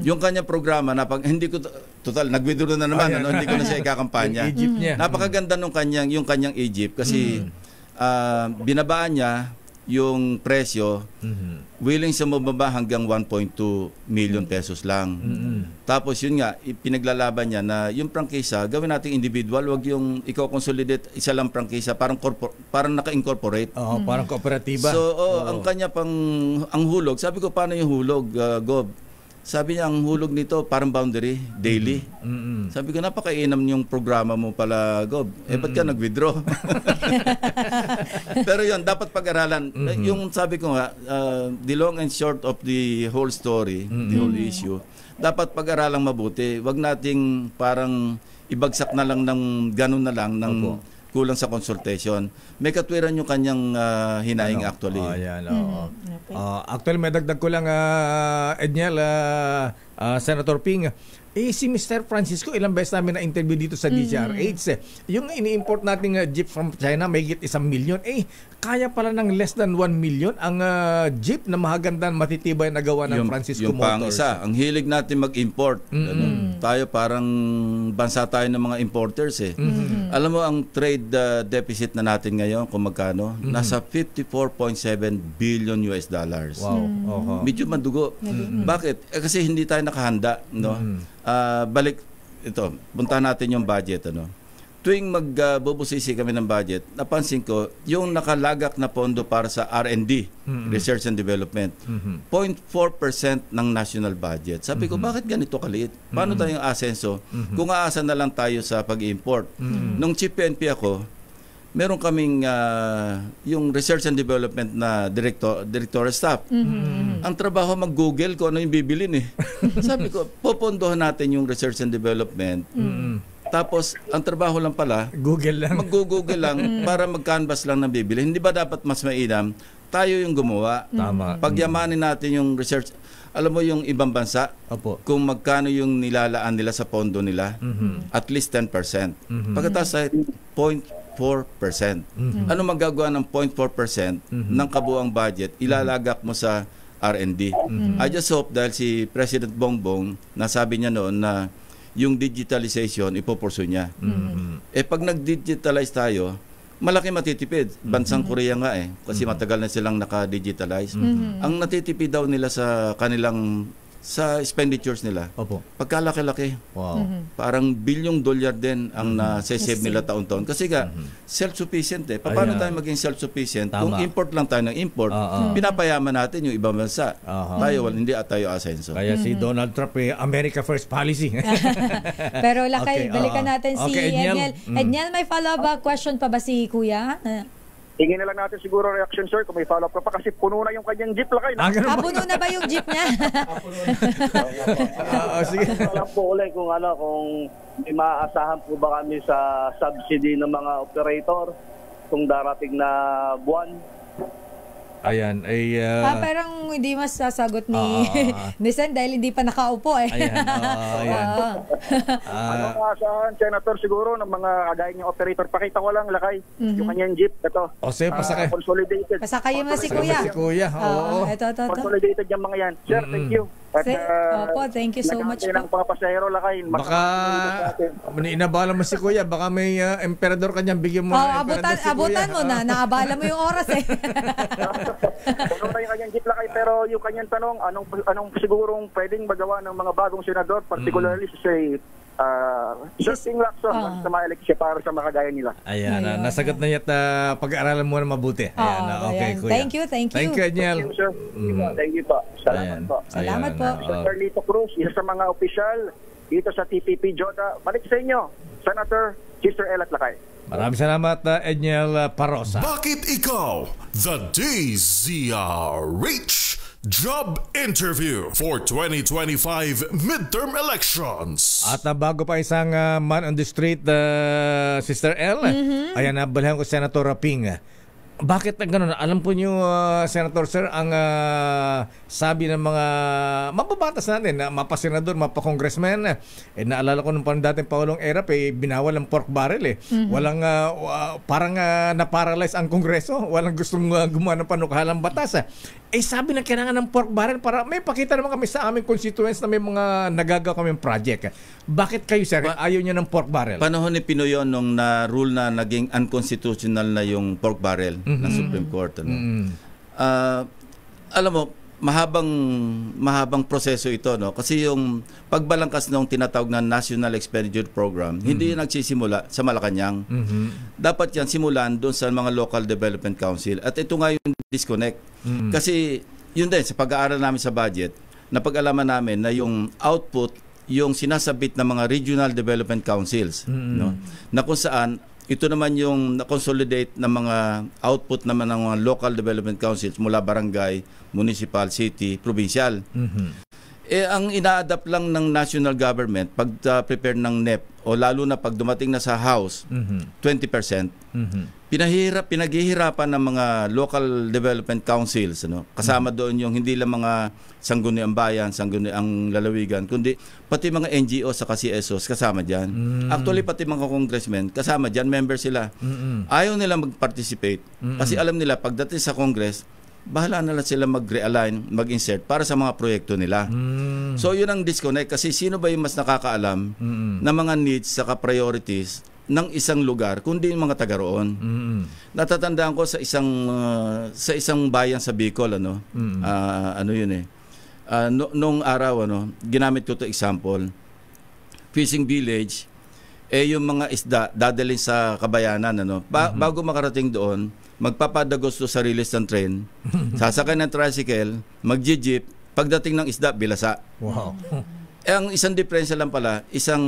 Yung kanyang programa, hindi ko, total, nag-withdraw na naman, hindi ko na siya ikakampanya. Napakaganda yung kanyang Egypt kasi binabaan niya yung presyo, willing sa mababa hanggang 1.2 million pesos lang. Tapos yun nga, pinaglalaban niya na yung prangkisa, gawin natin individual, wag yung ikaw consolidate isa lang prangkisa, parang naka-incorporate. Parang kooperatiba. So, ang kanya ang hulog, sabi ko, paano yung hulog, Gob? Sabi niya, ang hulog nito parang boundary, daily. Sabi ko, napakainam yung programa mo pala, Gob. Ba't ka nag-withdraw? Pero yun, dapat pag-aralan. Yung sabi ko nga, the long and short of the whole story, the whole issue, dapat pag-aralang mabuti. Wag nating parang ibagsak na lang ng ganun na lang, ng kulang sa consultation. May katwiran yung kanyang hinaing actually. Actually, may dagdag ko lang, Edniel, Senator Ping. Si Mr. Francisco, ilang beses namin na-interview dito sa DZRH. Yung ini-import nating jeep from China, may higit 1 million. Kaya pala ng less than 1 million ang jeep na mahagandang matitibay na gawa ng Francisco Motors. Yung pang-isa, ang hilig natin mag-import. Tayo parang bansa tayo ng mga importers Alam mo, ang trade deficit na natin ngayon, kung magkano, nasa 54.7 billion US dollars. Wow. Medyo madugo. Bakit? Kasi hindi tayo nakahanda, balik ito, puntahan natin yung budget, Tuwing magbubusisi kami ng budget, napansin ko yung nakalagak na pondo para sa R&D, Research and Development, 0.4% ng national budget. Sabi ko, bakit ganito kaliit? Paano tayong asenso kung aasa na lang tayo sa pag-import? Nung Chief PNP ako, meron kaming yung Research and Development na director staff. Ang trabaho mag-google kung ano yung bibilin Sabi ko, popondohan natin yung Research and Development. Tapos, ang trabaho lang pala, mag-google lang para mag-canvas lang ng bibili. Hindi ba dapat mas mainam? Tayo yung gumawa. Tama. Pagyamanin natin yung research. Alam mo yung ibang bansa, kung magkano yung nilalaan nila sa pondo nila, at least 10%. Pagkatapos sa 0.4%. Ano magagawa ng 0.4% ng kabuang budget? Ilalagak mo sa R&D. I just hope dahil si President Bongbong nasabi niya noon na yung digitalization ipopursue niya. Pag nag-digitalize tayo, malaki matitipid. Bansang Korea nga kasi matagal na silang naka-digitalize. Ang natitipid daw nila sa kanilang sa expenditures nila. Opo. Pagkalaki-laki. Wow. Parang $1 billion din ang nasa-save nila taon-taon. Kasi self-sufficient Paano tayo maging self-sufficient? Kung import lang tayo ng import, pinapayaman natin yung ibang bansa. Tayo, hindi tayo asenso. Kaya si Donald Trump, America First policy. Pero lakay, balikan natin si Edniel. Edniel, may follow-up question pa ba si Kuya? Hingin na lang natin siguro reaction, sir, kung may follow-up ka pa kasi puno na yung kanyang jeep lakay. Puno na ba yung jeep niya? Sige. Alam po ulit kung may maaasahan po ba kami sa subsidy ng mga operator kung darating na buwan. Ayan, parang hindi mas sasagot ni Sen dahil hindi pa nakaupo Ayan. Ano maasahan, Senator, siguro ng mga kagaya niyang operator? Pakita ko lang, lakay, yung kanyang jeep. Ito. Pasakay. Consolidated. Pasakay mo si Kuya. Ito. Consolidated yung mga yan. Sir, thank you. Thank you so much po. Ng mga pasahero, lakay. Baka inabala mo si Kuya, baka may emperador kanyang bigyan mo. Abutan mo na, naabala mo yung oras Puno na yung kanyang jeep lakay, pero yung kanyang tanong, anong sigurong pwedeng magawa ng mga bagong senador, particularly si Justin Lacson sa mga eleksyon para sa makagaya nila. Ayan. Nasagot na yata pag-aaralan mo na mabuti. Okay, Kuya. Thank you. Thank you, Edniel. Thank you, sir. Thank you po. Salamat po. Salamat po. Senator Lito Cruz, isa sa mga opisyal dito sa TPP Joda. Balik sa inyo, Senator Sister Elat Lakay. Maraming salamat, Edniel Parosa. Bakit ikaw? The DZRH Job Interview for 2025 midterm elections. At bago pa isang man on the street, Sister L, ayan, nabalihan ko Senator Raping. Bakit gano'n? Alam po niyo, Senator Sir, ang sabi ng mga mababatas natin, mapasenador, mapakongressman, naalala ko nung dating Pangulong Erap, binawal ang pork barrel. Walang, parang na-paralyze ang Kongreso. Walang gustong gumawa ng panukahalang batas. Sabi na kailangan ng pork barrel para may pakita naman kami sa aming constituents na may mga nagagawa kaming project. Bakit kayo, Sir, ayaw niyo ng pork barrel? Panahon ni Pinoy yun nung na-rule na naging unconstitutional na yung pork barrel ng Supreme Court. Alam mo, mahabang proseso ito, no? Kasi yung pagbalangkas ng tinatawag na National Expenditure Program, hindi yan nagsisimula sa Malacanang. Dapat yan simulan doon sa mga local development council. At ito nga yung disconnect. Kasi yun din, sa pag-aaral namin sa budget, napag-alaman namin na yung output, yung sinasabit ng mga regional development councils, no? Na kung saan ito naman yung na-consolidate ng mga output naman ng mga local development councils mula barangay, municipal, city, provincial. Ang ina-adapt lang ng national government pag-prepare ng NEP o lalo na pag dumating na sa House, 20%. Pinaghihirapan ng mga local development councils, ano? Kasama doon yung hindi lang mga sangguniang bayan, sangguniang lalawigan, kundi pati mga NGO sa CSOs kasama dyan. Actually, pati mga congressmen kasama dyan, member sila. Ayaw nila mag-participate kasi alam nila pagdating sa Congress, bahala na lang sila mag-realign, mag-insert para sa mga proyekto nila. So yun ang disconnect kasi sino ba yung mas nakakaalam ng mga needs saka priorities ng isang lugar kundi yung mga taga roon. Natatandaan ko sa isang bayan sa Bicol, nung araw, ginamit ko to example, fishing village, yung mga isda dadalhin sa kabayanan, bago makarating doon, magpapadagos to sa release ng train, sasakay ng tricycle, mag-jeep, pagdating ng isda, bilasa. Wow. Ang isang diferensya lang pala, isang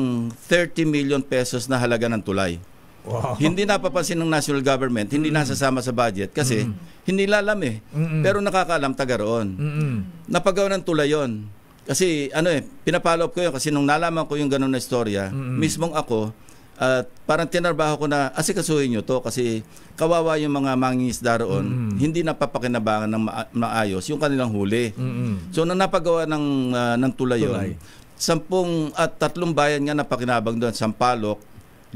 30 million pesos na halaga ng tulay. Wow. Hindi napapansin ng national government, hindi nasasama sa budget kasi hindi lalam Pero nakakaalam taga roon. Napagawa ng tulay yon. Kasi pinapollow up ko yun kasi nung nalaman ko yung ganun na istorya, mismong ako, parang tinarbaho ko na asikasuhin nyo to kasi kawawa yung mga mangingisda roon, hindi napapakinabangan ng maayos yung kanilang huli. So nang napagawa ng tulay yun, 3 bayan nga napakinabang doon, Sampaloc,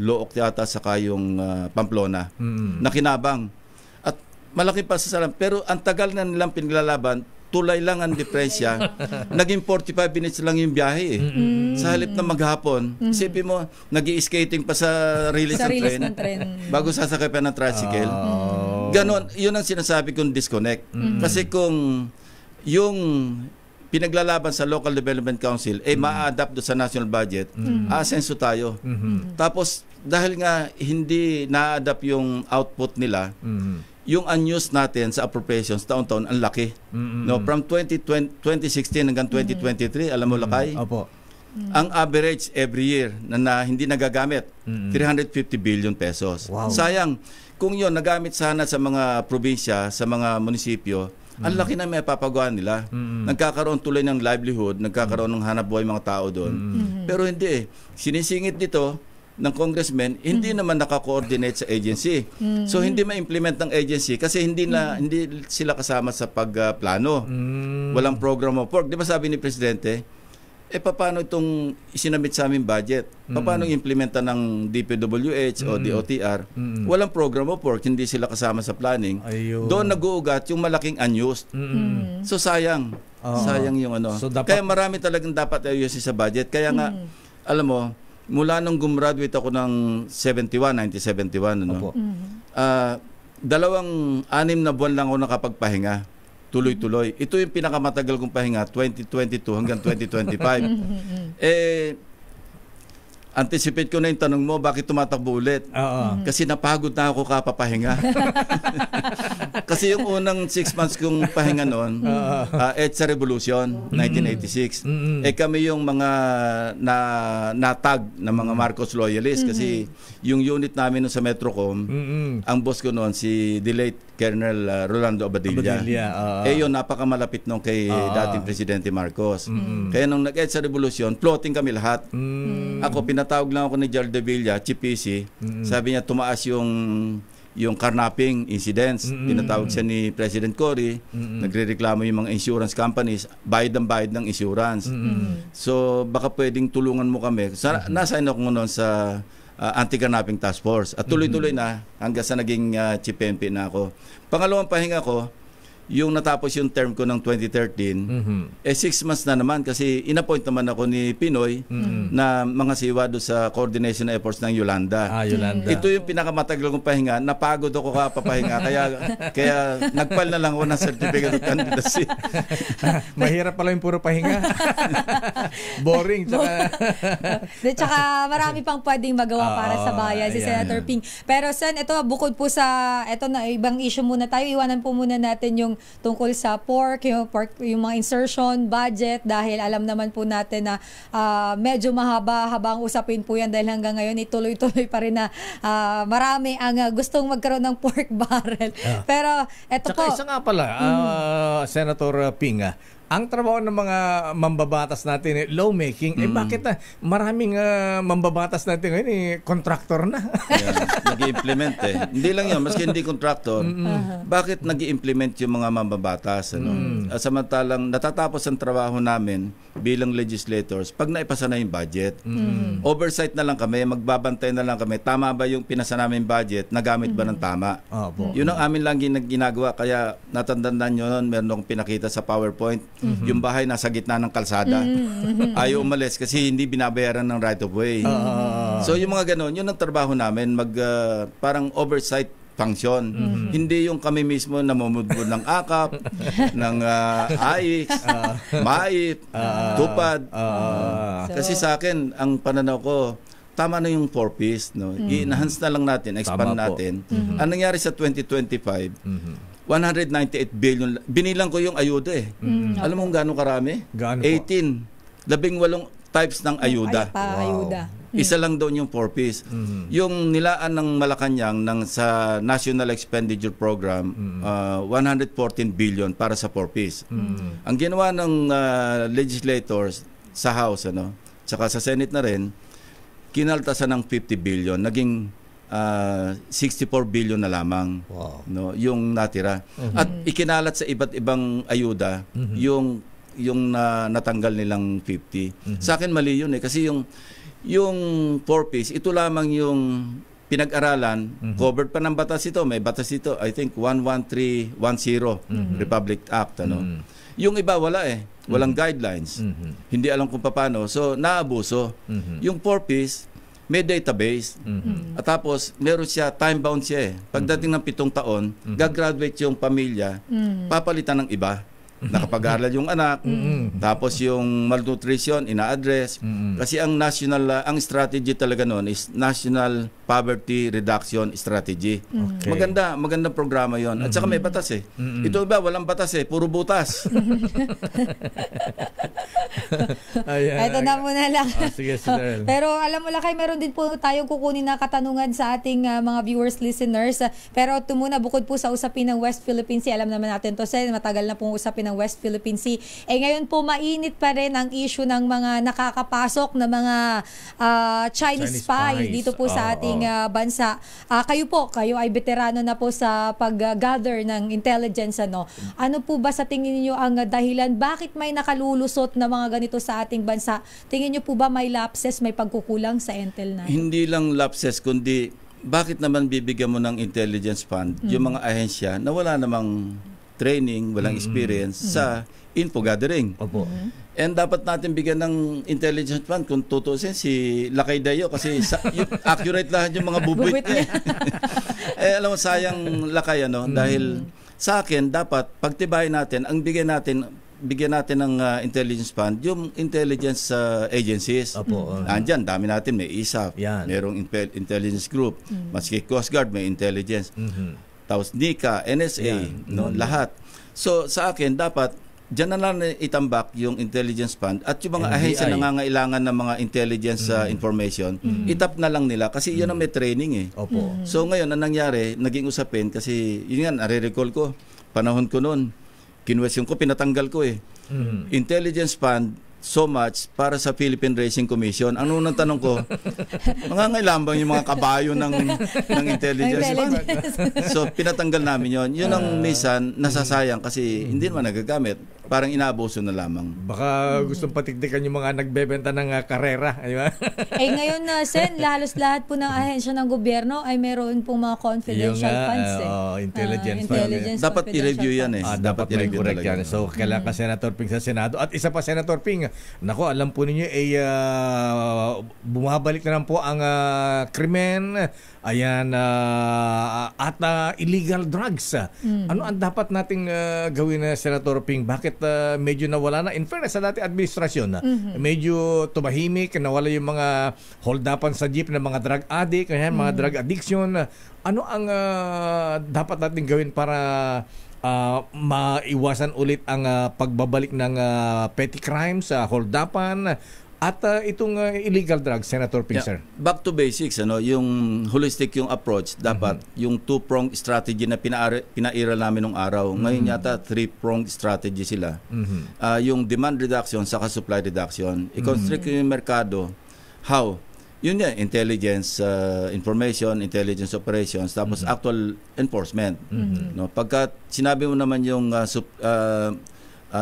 Look yata saka yung Pamplona, nakinabang. At malaki pa sa salam, pero ang tagal na nilang pinaglalaban, tulay lang ang diferensya. Naging 45 minutes lang yung biyahe eh. Sa halip na maghapon, isipin mo, nag-i-skating pa sa release ng tren bago sasakay pa ng tricycle. Ganon, yun ang sinasabi kong disconnect. Kasi kung yung pinaglalaban sa Local Development Council ma-adapt do sa national budget, asenso tayo. Tapos, dahil nga hindi na-adapt yung output nila, yung unused natin sa appropriations taon-taon ang laki. No, from 2016 hanggang 2023, alam mo Lakay? Opo. Ang average every year na hindi nagagamit 350 billion pesos. Wow. Sayang kung yon nagamit sana sa mga probinsya, sa mga munisipyo, ang laki na may papagawa nila. Nagkakaroon tuloy ng livelihood, nagkakaroon ng hanap buhay mga tao doon. Pero hindi sinisingit dito ng congressman, hindi naman naka-coordinate sa agency. So hindi ma-implement ng agency kasi hindi sila kasama sa pagplano. Walang program of work. Di ba sabi ni Presidente, paano itong isinamit sa aming budget? Paano implementa ng DPWH o DOTR? Walang program of work, hindi sila kasama sa planning. Doon nag-uugat yung malaking unused. So sayang. Sayang yung ano. So, kaya marami talagang dapat ayusin sa budget. Kaya nga, alam mo, mula nung gumraduate ako ng 1971, ano? 6 na buwan lang ako nakapagpahinga. Tuloy-tuloy. Ito yung pinakamatagal kong pahinga, 2022 hanggang 2025. Anticipate ko na yung tanong mo, bakit tumatakbo ulit? Kasi napagod na ako kapapahinga. Kasi yung unang 6 months kong pahinga noon, EDSA Revolution, 1986. Kami yung mga natag na mga Marcos loyalists kasi yung unit namin sa Metrocom, ang boss ko noon, si late Colonel Rolando Abadilla. Yun, napakamalapit nung kay dating Presidente Marcos. Kaya nung nag-EDSA Revolution, floating kami lahat. Ako, pinatawag lang ako ni Gerald de Villa, Chief PC. Sabi niya, tumaas yung carnapping incidents. Pinatawag siya ni President Cory. Nagrereklamo yung mga insurance companies. Bayad ng insurance. So, baka pwedeng tulungan mo kami. Nasa ako noon sa Anti-Carnapping Task Force. At tuloy-tuloy na hanggang sa naging Chief MP na ako. Pangalawang pahinga ko, yung natapos yung term ko ng 2013, 6 months na naman kasi inappoint naman ako ni Pinoy na mga siwa do sa coordination efforts ng Yolanda. Yolanda. Ito yung pinakamatagal kong pahinga. Napagod ako kapapahinga. kaya nagpal na lang ako ng certificate of candidacy. Mahirap pala yung puro pahinga. Boring. Tsaka marami pang pwedeng magawa para sa bayan si Senator Ping. Pero Sen, ito bukod po sa ito na ibang issue muna tayo. Iwanan po muna natin yung tungkol sa pork, yung mga insertion, budget, dahil alam naman po natin na medyo mahaba-habang usapin po yan dahil hanggang ngayon ituloy-tuloy pa rin na marami ang gustong magkaroon ng pork barrel. Pero eto po. Tsaka isa nga pala, Senator Ping, ang trabaho ng mga mambabatas natin, lawmaking, bakit maraming mambabatas natin ngayon, contractor na. Nag-i-implement Hindi lang yun, maski hindi contractor, bakit nag-i-implement yung mga mambabatas? Samantalang natatapos ang trabaho namin bilang legislators pag naipasa na yung budget. Oversight na lang kami, magbabantay na lang kami, tama ba yung pinasa namin budget, nagamit ba ng tama? Yun ang amin lang ginagawa, kaya natandaan nyo nun, meron akong pinakita sa PowerPoint, yung bahay nasa gitna ng kalsada. Ayaw umalis kasi hindi binabayaran ng right of way. So yung mga ganon, yun ang trabaho namin, parang oversight function. Hindi yung kami mismo namumudbud ng akap, ng AIX, MAIP, TUPAD. Kasi sa akin, ang pananaw ko, tama na yung 4Ps. I-enhance na lang natin, expand natin. Ang nangyari sa 2025, 198 billion. Binilang ko yung ayuda Alam mo kung gaano karami? 18. 18 types ng ayuda. Isa lang doon yung 4Ps. Yung nilaan ng Malacanang sa National Expenditure Program, 114 billion para sa 4Ps. Ang ginawa ng legislators sa House, tsaka sa Senate na rin, kinaltasan ng 50 billion. Naging 64 billion na lamang yung natira. At ikinalat sa iba't ibang ayuda yung natanggal nilang 50. Sa akin mali yun kasi yung 4Ps, ito lamang yung pinag-aralan, covered pa ng batas ito. May batas ito, I think 11310 Republic Act. Yung iba wala walang guidelines. Hindi alam kung paano. So naabuso. Yung 4Ps, may database. At tapos meron siya, time-bound siya Pagdating ng 7 taon, gagraduate yung pamilya, papalitan ng iba. Nakapag-aral yung anak, tapos yung malnutrition, ina-address. Kasi ang ang strategy talaga noon is National Poverty Reduction Strategy. Magandang programa yon. At saka may batas Ito iba, walang batas puro butas. Ito na muna lang. Sige, Pero alam mo Lakay, meron din po tayong kukunin na katanungan sa ating mga viewers, listeners. Pero ito muna, bukod po sa usapin ng West Philippine Sea, alam naman natin to, matagal na pong usapin ng West Philippine Sea. Ngayon po, mainit pa rin ang issue ng mga nakakapasok na mga Chinese spies dito po sa ating bansa. Kayo ay veterano na po sa pag-gather ng intelligence. Ano po ba sa tingin niyo ang dahilan? Bakit may nakalulusot na mga ganito sa ating bansa? Tingin niyo po ba may lapses, may pagkukulang sa intel natin? Hindi lang lapses, kundi bakit naman bibigyan mo ng intelligence fund yung mga ahensya na wala namang training, walang experience sa info gathering. And dapat natin bigyan ng intelligence fund kung tutusin si Lakay Dayo kasi accurate lahat yung mga bubuit niya. Alam mo, sayang Lakay dahil sa akin dapat pagtibayin natin, ang bigyan natin ng intelligence fund, yung intelligence agencies. Andyan, dami natin, may ISAF, merong intelligence group, maski Coast Guard may intelligence. Tapos NICA, NSA, lahat. So sa akin, dapat dyan na lang itambak yung intelligence fund at yung mga ahensya na nangangailangan ng mga intelligence information, itap na lang nila kasi yun ang may training So ngayon, ang nangyari, naging usapin kasi yun nga, nare-recall ko, panahon ko noon, kinwestiyon ko, pinatanggal ko intelligence fund, so much para sa Philippine Racing Commission. Ang unang tanong ko, mangangailangan bang yung mga kabayo ng intelligence fund? So pinatanggal namin yon. Yun ang minsan nasasayang kasi hindi naman nagagamit. Parang inaabuso na lamang. Baka gustong patiktikan yung mga nagbebenta ng karera. Ngayon Sen, halos lahat po ng ahensya ng gobyerno ay meron pong mga confidential funds intelligence funds. Dapat i-review yan dapat i-review correct yan. So kailangan ka Senator Ping sa Senado. At isa pa, Senator Ping, nako, alam po ninyo bumabalik na lang po ang krimen, at illegal drugs. Ano ang dapat nating gawin na Senator Ping? Bakit medyo nawala na? In fairness sa dati administrasyon, medyo tumahimik, nawala yung mga hold-upan sa jeep ng mga drug addict, mga drug addiction. Ano ang dapat nating gawin para maiwasan ulit ang pagbabalik ng petty crimes, hold-upan, at itong illegal drugs, Senator Ping, sir? Back to basics, yung holistic yung approach, dapat yung two-pronged strategy na pinairal namin nung araw. Ngayon yata three-pronged strategy sila. Yung demand reduction saka supply reduction. I-constrict yung merkado. How? Yun yan, intelligence information, intelligence operations, tapos actual enforcement. Pagka sinabi mo naman yung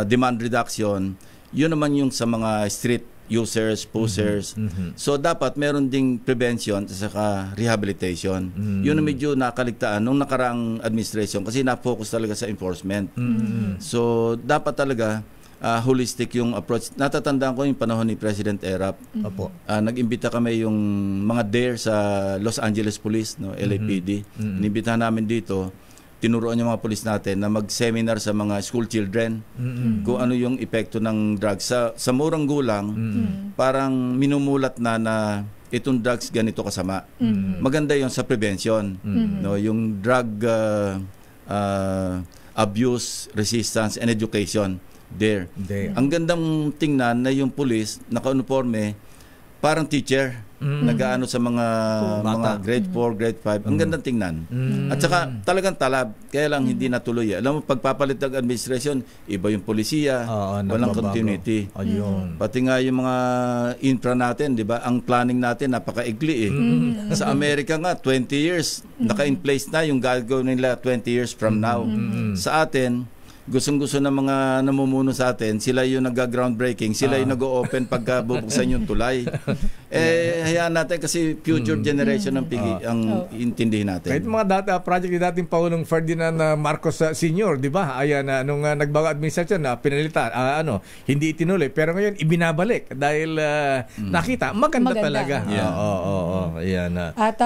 demand reduction, yun naman yung sa mga street users, pushers. So dapat meron ding prevention at saka rehabilitation. Yun na medyo nakaligtaan nung nakaraang administration kasi na-focus talaga sa enforcement. So dapat talaga holistic yung approach. Natatandaan ko yung panahon ni President Erap. Nag-imbita kami yung mga DARE sa Los Angeles Police, LAPD. Inimbitahan namin dito. Tinuruan yung mga pulis natin na mag-seminar sa mga school children kung ano yung epekto ng drugs. Sa murang gulang, parang minumulat na itong drugs ganito kasama. Maganda yon sa prevention. Yung drug abuse, resistance, and education. There. Ang gandang tingnan na yung pulis, naka-uniforme, parang teacher. Nag-aano sa mga grade 4, grade 5. Ang gandang tingnan. At saka talagang talab. Kaya lang hindi natuloy. Alam mo, pagpapalit ng administration, iba yung polisiya, walang continuity. Pati nga yung mga infra natin, di ba? Ang planning natin, napaka-igli Sa Amerika nga, 20 years. Naka-in-place na yung gagawin nila 20 years from now. Sa atin, gustong-gusto ng mga namumuno sa atin, sila yung nag-groundbreaking, sila yung nag-o-open pagka bubuksan yung tulay. hayaan natin kasi future generation ang intindihin natin. Kahit mga project ni dating Pangulong Ferdinand Marcos Sr., di ba? Ayan, nung nagbago administrasyon na pinalitan, hindi itinuloy. Pero ngayon, ibinabalik dahil nakita, maganda talaga. Yeah. Ayan. At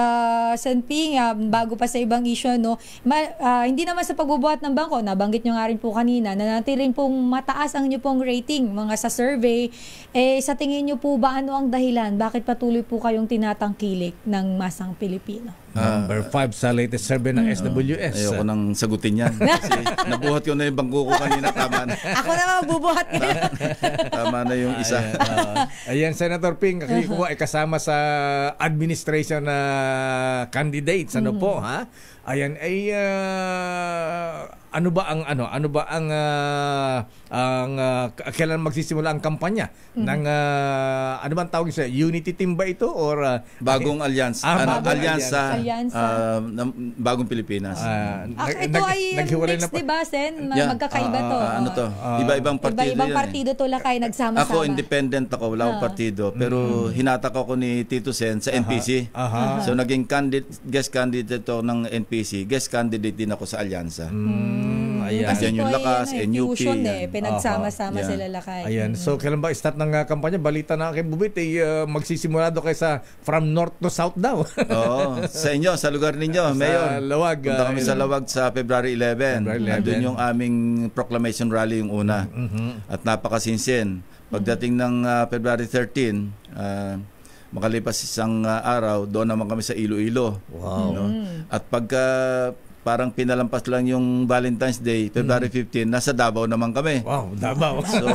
Sen Ping, bago pa sa ibang issue, no, hindi naman sa pagbubuhat ng bangko, nabanggit nyo nga rin po kanina, na natin rin pong mataas ang inyo pong rating, mga sa survey. Sa tingin nyo po ba, ano ang dahilan? Bakit patuloy po kayong tinatangkilik ng masang Pilipino? Number 5 sa latest survey ng SWS. Ayoko nang sagutin yan. Kasi nabuhat ko na yung bangko ko kanina. Tama na. Ako na magbubuhat ngayon. Tama na yung isa. Ayan, Senator Ping, kasi ko ay kasama sa administration na candidates. Ano po, ha? Ayan, ay ano ba ang kailan magsisimula ang kampanya ng ano bang tawag sa Unity Team ba ito or bagong alyansa bagong Pilipinas. Ito ay mix, di ba, Sen? Magkakaiba to. Iba-ibang partido. Iba-ibang partido to lakay nagsama-sama. Ako independent ako, wala akong partido, pero hinatak ako ni Tito Sen sa NPC. So naging guest candidate ako ng NPC, guest candidate din ako sa alyansa. Kasi yung Lakas, NUP. Fusion pinagsama-sama sila lakay. Ayan. So, kailan ba start ng kampanya? Balita na kay Bubit, magsisimula daw kayo sa from north to south daw. Oo. Sa inyo, sa lugar ninyo, Mayor. Lawag. Punta kami sa Lawag sa February 11. Doon yung aming proclamation rally yung una. At napakasinsin. Pagdating ng February 13, makalipas isang araw, doon naman kami sa Iloilo. Wow. No? At pagka parang pinalampas lang yung Valentine's Day, February 15, nasa Davao naman kami. Wow, Davao. So,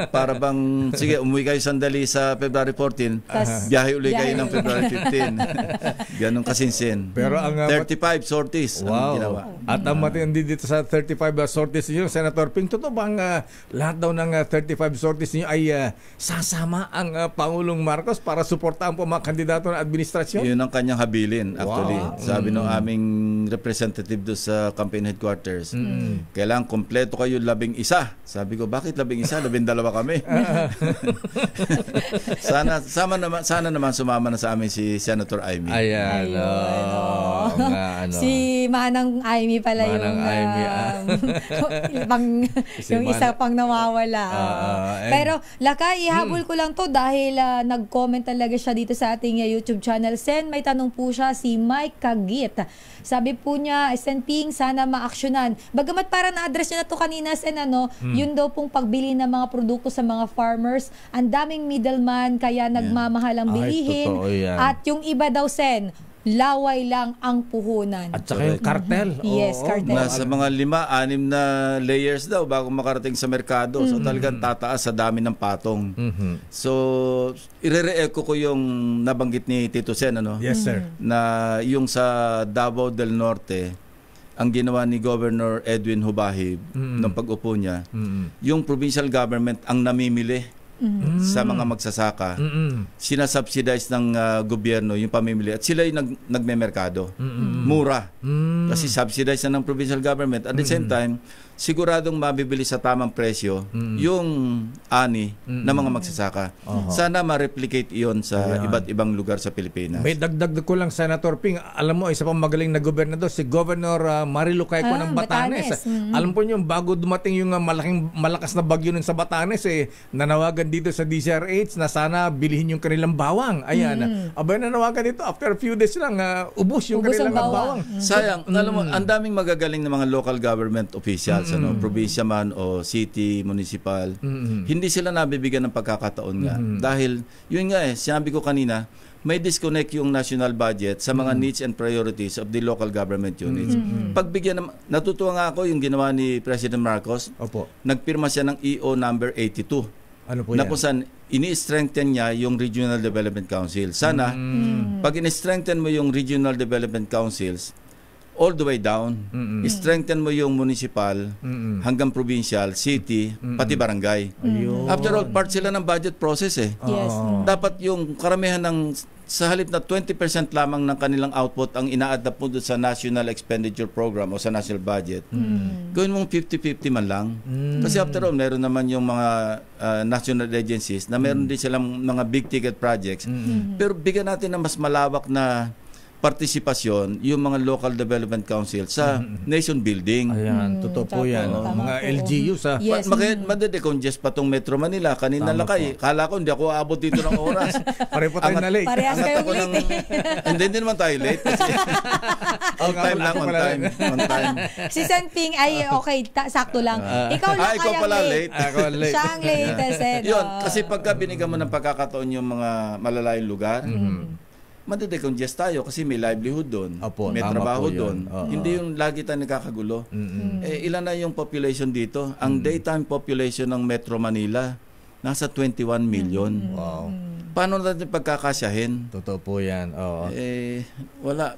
para bang, sige, umuwi kayo sandali sa February 14, biyahe uli kayo ng February 15. Ganun kasinsin. Pero ang 35 sorties ang ginawa. At ang matindi dito sa 35 sorties niyo, Senator Ping, totoo bang lahat daw ng 35 sorties niyo ay sasama ang Pangulong Marcos para suportahan po mga kandidato ng administrasyon? Yun ang kanyang habilin, actually. Sabi ng aming representative doon sa campaign headquarters. Kailangan kompleto kayo 11. Sabi ko, bakit 11? 12 kami. sana naman sumama na sa amin si Senator Amy. Ayan. Si Manang Amy pala yung isa pang nawawala. Pero lakay, ihabol ko lang to dahil nag-comment talaga siya dito sa ating YouTube channel. Sen, may tanong po siya si Mike Kagit. Sabi po niya, Sen Ping, sana ma-actionan. Bagamat para na-address niya na to kanina, Sen, yun daw pong pagbili ng mga produkto sa mga farmers, ang daming middleman, kaya nagmamahal ang bilihin. At yung iba daw, Sen, laway lang ang puhunan. At saka yung cartel. Yes, cartel. Nasa mga 5-6 na layers daw bago makarating sa merkado. So talagang tataas sa dami ng patong. So, ire-re-echo ko yung nabanggit ni Tito Sen, Yes, sir. Na yung sa Davao del Norte, ang ginawa ni Governor Edwin Hubahib nung pag-upo niya, yung provincial government ang namimili sa mga magsasaka. Sinasubsidize ng gobyerno yung pamimili at sila yung nagmemerkado. Mura. Kasi subsidize na ng provincial government. At the same time, siguradong mabibili sa tamang presyo yung ani ng mga magsasaka. Sana ma-replicate iyon sa iba't ibang lugar sa Pilipinas. May dagdag ko lang, Senator Ping. Alam mo, isa pang magaling na gobernador, si Governor Marilu Cayco ng Batanes. Alam po niyo, bago dumating yung malakas na bagyo nun sa Batanes, nanawagan dito sa DZRH na sana bilihin yung kanilang bawang. Ayan. Abay, nanawagan dito, after a few days lang, ubos yung kanilang bawang. Sayang. Alam mo, ang daming magagaling na mga local government officials, probinsya man o city, municipal, hindi sila nabibigyan ng pagkakataon nga. Dahil, yun nga sinabi ko kanina, may disconnect yung national budget sa mga needs and priorities of the local government units. Pagbigyan natutuwa nga ako yung ginawa ni President Marcos. Nagpirma siya ng EO number 82. Ano po na kung saan ini-strengthen niya yung Regional Development Council. Sana, pag in-strengthen mo yung Regional Development Councils, all the way down, strengthen mo yung municipal hanggang provincial, city, pati barangay. After all, part sila ng budget process Yes. Dapat yung karamihan ng sa halip na 20% lamang ng kanilang output ang ina-adapt mo doon sa National Expenditure Program o sa national budget, gawin mong 50-50 man lang. Kasi after all, meron naman yung mga national agencies na meron din silang mga big ticket projects. Pero bigyan natin ng mas malawak na partisipasyon yung mga local development council sa nation building. Ayan, totoo po yan. Mga LGU sa... Yes. Madede-congest pa tong Metro Manila. Kanina lakay. Kala ko hindi ako aabot dito ng oras. Pare po tayo na late. Parehas kayong late. Hindi naman tayo late. Kasi on time lang, on time. On time. Si Sen Ping ay okay, sakto lang. Ikaw lang ikaw pala late. Ako late. Siya ang latest. Yun, kasi pagka binigyan mo ng pagkakataon yung mga malalayong lugar, madede-congest tayo kasi may livelihood doon. May trabaho doon. Hindi yung lagi tayo nagkakagulo. Ilan na yung population dito? Ang daytime population ng Metro Manila, nasa 21 million. Wow. Paano natin pagkakasyahin? Totoo po yan. Wala.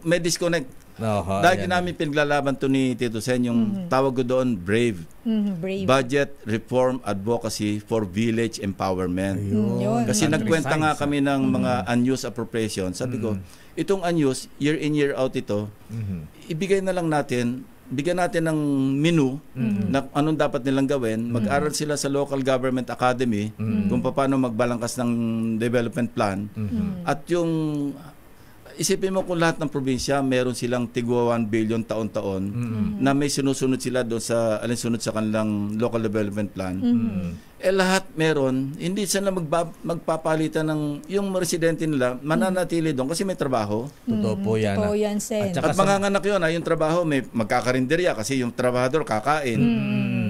May disconnect. Dahil namin pinaglalaban to ni Tito Sen, yung tawag ko doon, BRAVE. Brave. Budget Reform Advocacy for Village Empowerment. Kasi nagkwenta nga kami ng mga unused appropriation. Sabi ko, itong unused, year in, year out ito, ibigay na lang natin, bigyan natin ng menu na anong dapat nilang gawin. Mag-aral sila sa Local Government Academy kung paano magbalangkas ng development plan. At yung isipin mo kung lahat ng probinsya meron silang tigwa 1 billion taon-taon na may sinusunod sila doon sa alinsunod sa kanilang local development plan. Lahat meron, hindi sila magpapalitan ng yung residente nila mananatili doon kasi may trabaho. Totoo po yan. Totoo yan, Sen. At manganganak yun, yung trabaho may magkakarinderya kasi yung trabahador kakain.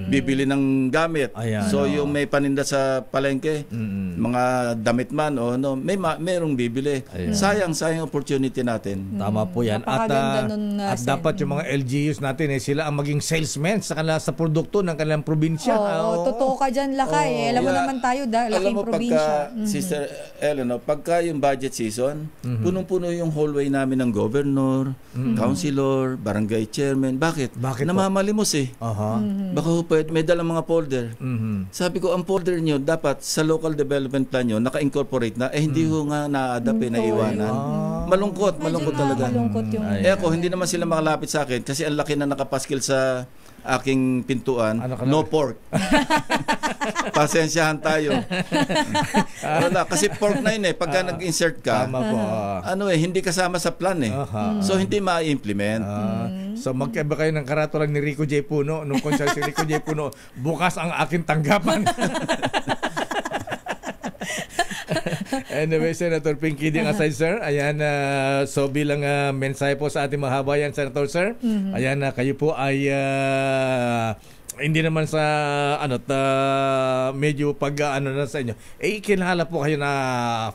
Bibili ng gamit. So yung may paninda sa palengke, mga damit man merong bibili. Sayang opportunity natin. Tama po yan. At dapat yung mga LGUs natin sila ang maging salesmen sa kanila sa produkto ng kanilang probinsya. Totoo ka dyan, Lakay. Alam mo naman tayo, laking probinsya. Sister Ellen, pagka yung budget season, punong-puno yung hallway namin ng governor, councilor, barangay chairman. Bakit? Namamalimos Baka may dalang mga folder. Sabi ko, ang folder nyo dapat sa local development plan nyo naka-incorporate na, hindi ho nga na-adapt naiwanan. Malungkot talaga. Malungkot yung... Ako, hindi naman sila makalapit sa akin kasi ang laki na nakapaskil sa aking pintuan, no pork. Pasensyahan tayo. Kasi pork na yun pagka nag-insert ka, hindi kasama sa plan So hindi ma-implement. So magkaiba kayo ng karatulan ni Rico J. Puno. Nung konsel si Rico J. Puno, bukas ang aking tanggapan. Anyway, Senator Ping, kidding aside, sir. Ayan, so bilang mensahe po sa ating mga habayan, Senator, sir. Ayan, kayo po ay hindi naman sa medyo pag na sa inyo. Kinala po kayo na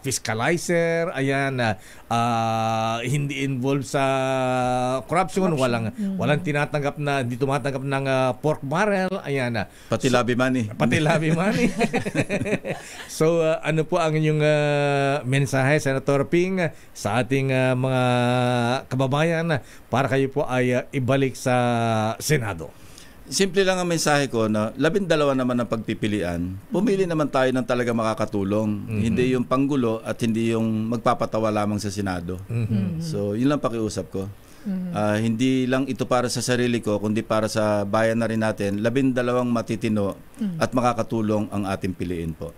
fiscalizer, ayan, hindi involved sa corruption. Walang tinatanggap na, hindi tumatanggap ng pork barrel, ayan. Pati lobby money. So, ano po ang inyong mensahe, Senator Ping, sa ating mga kababayan para kayo po ay ibalik sa Senado? Simple lang ang mensahe ko na 12 naman ang pagpipilian. Pumili naman tayo ng talaga makakatulong. Hindi yung panggulo at hindi yung magpapatawa lamang sa Senado. So, yun lang pakiusap ko. Hindi lang ito para sa sarili ko, kundi para sa bayan na rin natin. 12 matitino at makakatulong ang ating piliin po.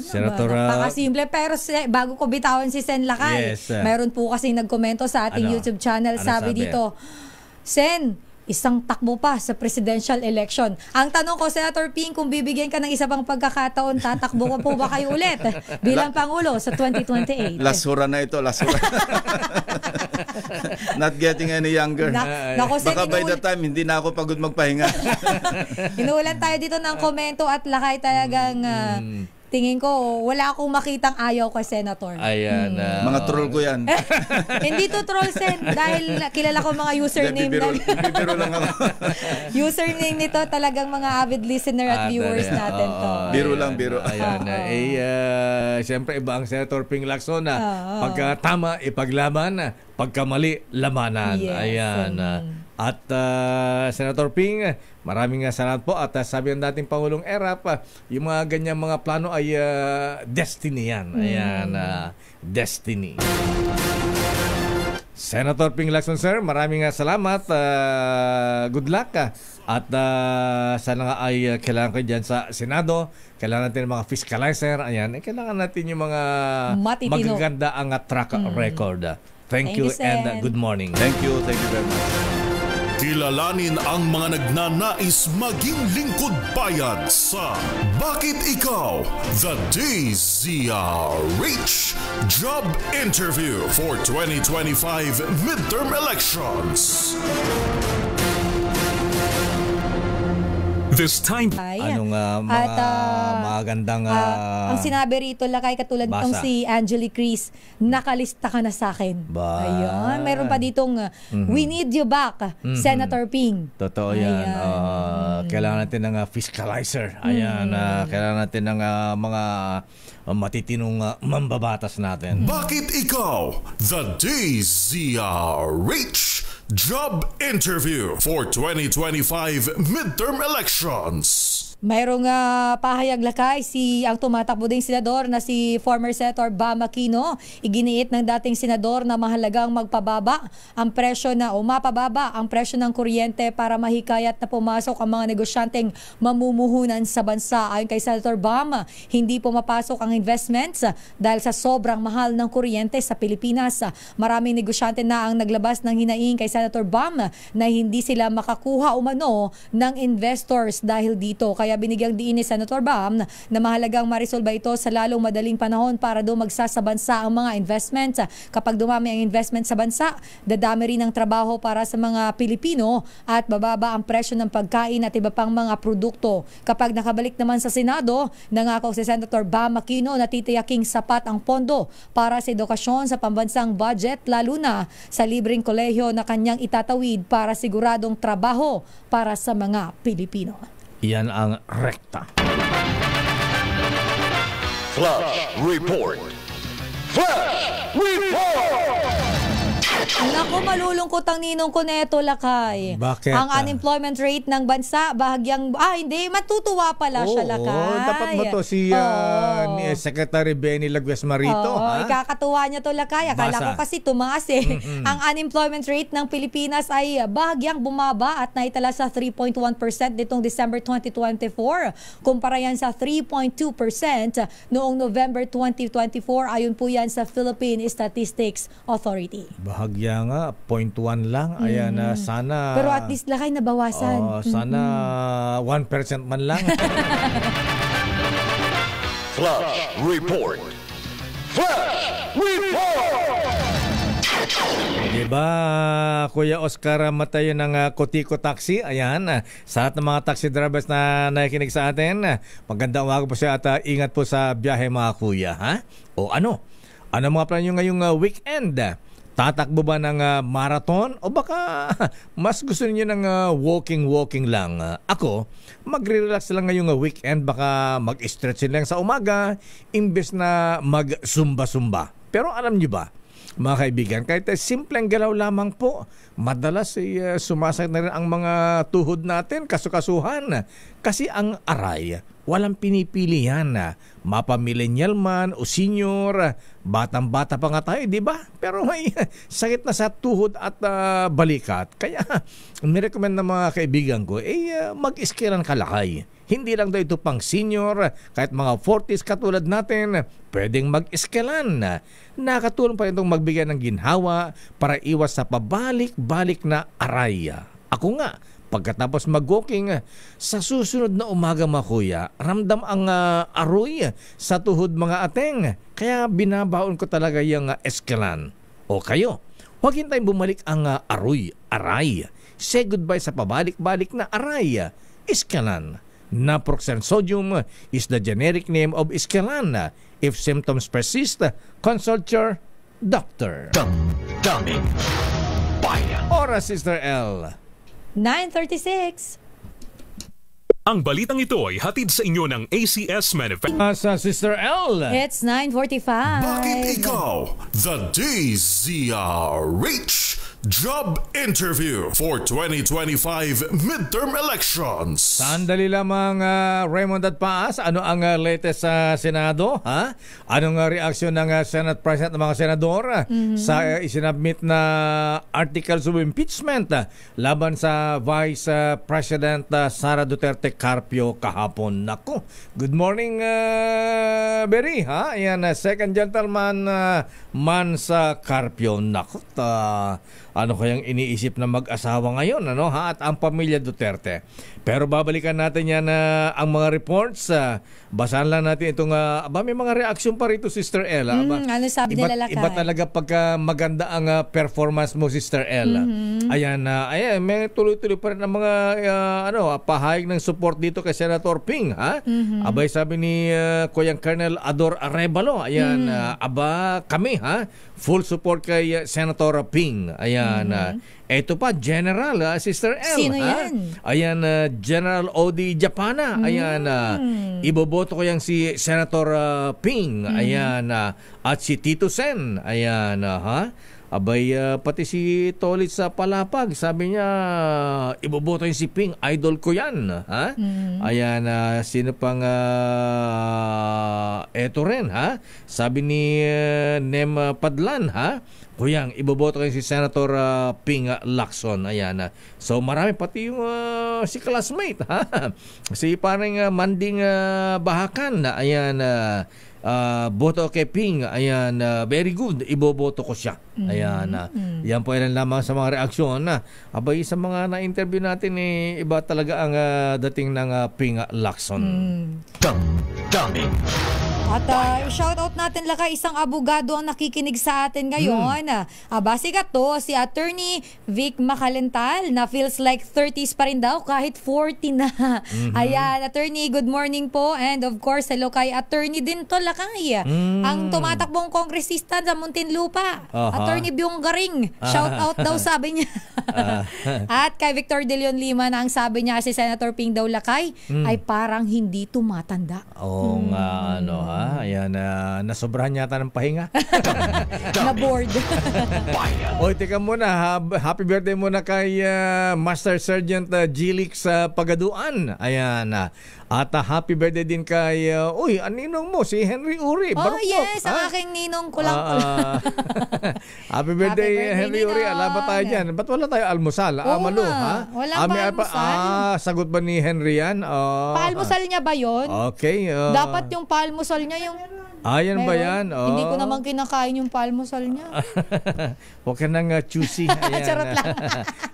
Senator, napakasimple, pero bago ko bitawan si Sen Lakay, mayroon po kasi nagkomento sa ating YouTube channel. Sabi dito, Sen, isang takbo pa sa presidential election. Ang tanong ko, Senator Ping, kung bibigyan ka ng isa pang pagkakataon, tatakbo ka po ba kayo ulit bilang Pangulo sa 2028? Lasura na ito, lasura. Not getting any younger. Baka by the time, hindi na ako pagod magpahinga. Inuulan tayo dito ng komento at Lakay talagang... tingin ko, wala akong makitang ayaw kay Senator. Ayan. Mga troll ko yan. Hindi to troll, Sen. Dahil kilala ko mga username. Bibiro lang ako. Username nito talagang mga avid listener at viewers natin to. Biro lang, biro. Ayan. Siyempre, iba ang Senator Ping Lacson na pagka tama, ipaglaban, pagka mali, lamanan. Yes. Ayan. At Senator Ping, maraming salamat po. At sabi ng dating Pangulong Erap, yung mga ganyang mga plano ay destiny yan. Ayan, destiny. Senator Ping Lacson, sir, maraming salamat. Good luck. At sana nga ay kailangan ko dyan sa Senado. Kailangan natin ng mga fiscalizer. Ayan, kailangan natin yung mga magaganda ang track record. Thank you and good morning. Thank you very much. Kilalanin ang mga nagnanais maging lingkod bayan sa Bakit Ikaw? The DZRH Job Interview for 2025 Midterm Elections. This time, anong mga magandang ang sinabi rito, Lakay, katulad nitong si Angelique Chris, nakalista ka na sa akin. Ayun, mayroon pa ditong we need you back, Senator Ping. Totoo yan. Kailangan natin ng fiscalizer. Ayan, kailangan natin ng mga matitinong mambabatas natin. Bakit Ikaw? The DZRH Job Interview for 2025 Midterm Elections. Mayroong pahayag, Lakay, ang tumatakbo ding senador na si former Senator Bam Aquino. Iginiit ng dating senador na mahalagang mapababa ang presyo ng kuryente para mahikayat na pumasok ang mga negosyanteng mamumuhunan sa bansa. Ayon kay Senator Bam, hindi pumapasok ang investments dahil sa sobrang mahal ng kuryente sa Pilipinas. Maraming negosyante na ang naglabas ng hinaing kay Senator Bam na hindi sila makakuha umano ng investors dahil dito. Kaya binigyang diin ni Senator Bam na mahalagang marisolba ito sa lalong madaling panahon para dumagsa sa bansa ang mga investments. Kapag dumami ang investment sa bansa, dadami rin ang trabaho para sa mga Pilipino at bababa ang presyo ng pagkain at iba pang mga produkto. Kapag nakabalik naman sa Senado, nangako si Senator Bam Aquino na titiyaking sapat ang pondo para sa edukasyon sa pambansang budget, lalo na sa libreng kolehiyo na kanyang itatawid para siguradong trabaho para sa mga Pilipino. Yan ang rekta. Flash Report. Flash Report! Naku, malulungkot ang ninong ko neto, Lakay. Bakit? Ang unemployment rate ng bansa, bahagyang, hindi, matutuwa pala siya, Lakay. Dapat mo to si ni Secretary Benny Lagues Marito. Ikakatuwa niya to, Lakay. Akala ko kasi tumaas eh. Ang unemployment rate ng Pilipinas ay bahagyang bumaba at naitala sa 3.1% nitong December 2024. Kumpara yan sa 3.2% noong November 2024. Ayon po yan sa Philippine Statistics Authority. Bahagya nga, 0.1 lang. Ayan, sana... Pero at least, Lakay, nabawasan. Sana 1% man lang. Flash Report. Flash Report! Diba, Kuya Oscar Matayo ng Kotiko Taxi? Ayan, sa lahat ng mga taxi drivers na nakikinig sa atin, magandang umaga po siya at ingat po sa biyahe mga kuya. Ha? O ano mga plan nyo ngayong weekend? Tatakbo ba ng marathon o baka mas gusto niyo ng walking lang? Ako, magre-relax lang ngayong weekend, baka mag-stretch lang sa umaga imbes na mag-sumba-sumba. Pero alam niyo ba, mga kaibigan, kahit simpleng galaw lamang po, madalas sumasakit na rin ang mga tuhod natin, kasukasuhan. Kasi ang aray, walang pinipili yan. Mapa-millennial man o senior, batang-bata pa nga tayo, di ba? Pero may sakit na sa tuhod at balikat. Kaya, nirecommend ng mga kaibigan ko, mag-iskiran kalakay. Hindi lang daw ito pang senior, kahit mga 40s katulad natin, pwedeng mag-iskilan. Nakatulong pa rin itong magbigay ng ginhawa para iwas sa pabalik-balik na aray. Ako nga, pagkatapos mag-walking, sa susunod na umaga mga kuya, ramdam ang aroy sa tuhod mga ateng. Kaya binabaon ko talaga yung eskelan. O kayo, huwag hintayong bumalik ang aray. Say goodbye sa pabalik-balik na aray. Eskelan. Naproxen sodium is the generic name of eskelan. If symptoms persist, consult your doctor. Daming bayan. Oras, Sister L. 9:36. Ang balitang ito ay hatid sa inyo ng ACS Manufacturing. Sa Sister L. It's 9:45. Bakit Ikaw? The DZRH Job interview for 2025 midterm elections. Sandali lamang, Raymond at Paas, ano ang latest sa Senado? Ha? Anong reaksyon ng Senate President ng mga senador sa isinabmit na articles of impeachment laban sa Vice President Sara Duterte Carpio kahapon? Naku, good morning, Berry. Ha? Ayan, second gentleman man sa Carpio. Naku, ano kayang iniisip na mag-asawa ngayon, ano, ha? At ang pamilya Duterte. Pero babalikan natin yan ang mga reports. Basahan lang natin itong may mga reaksyon pa rito, Sister Ella. Ano sabi nila Lakay? Iba talaga pagka maganda ang performance mo, Sister Ella. Ayan, may tuloy-tuloy pa rin ang mga pahayag ng support dito kay Senator Ping, ha? Abay, sabi ni Kuyang Colonel Ador Arevalo, ayan, kami, ha? Full support kay Senator Ping. Ayan, ito pa, General, Sister L. Sino yan? Ayan, General Odi Japana. Ayan, iboboto ko yan si Senator Ping. Ayan, at si Tito Sen. Ayan, ha? Abay, pati si Tolit sa Palapag, sabi niya, iboboto yung si Ping, idol ko yan. Ha? Ayan, sino pang eto rin, ha? Sabi ni Nem Padlan, ha? Kuyang, iboboto kayo si Senator Ping Lacson. Ayan, so marami, pati yung si classmate, ha? Si parang Manding Bahakan, ayan, boto kay Ping. Ayan, very good. Iboboto ko siya. Ayan, yan po ilan lamang sa mga reaksyon. Abay, sa mga na-interview natin, iba talaga ang dating ng Ping Lacson. Dummy. At shoutout natin Lakay, isang abogado ang nakikinig sa atin ngayon. Base ka to, si Attorney Vic Macalental na feels like 30s pa rin daw kahit 40 na. Ayan, Attorney, good morning po. And of course, hello kay Attorney din to Lakay. Ang tumatakbong kongresista sa Muntinlupa. Attorney Byung Garing. Shoutout daw sabi niya. At kay Victor De Leon Lima na ang sabi niya si Senator Ping daw Lakay ay parang hindi tumatanda. Oo nga, ano ha? Ayan, nasobrahan yata ng pahinga. Na-board. Oy, teka muna, happy birthday muna kay Master Sergeant Gilix Pagaduan. Ayan, at happy birthday din kay aninong mo, si Henry Uri. Yes, ang aking ninong kulang-kulang. Happy birthday, Henry Uri. Alam ba tayo dyan? Ba't wala tayo almusal? Malo, ha? Walang paalmusal. Sagot ba ni Henry yan? Paalmusal niya ba yun? Okay. Dapat yung paalmusal niya yung... Ayan ba yan? Hindi ko naman kinakain yung palmusal niya. Huwag ka nang choosy. Charot lang.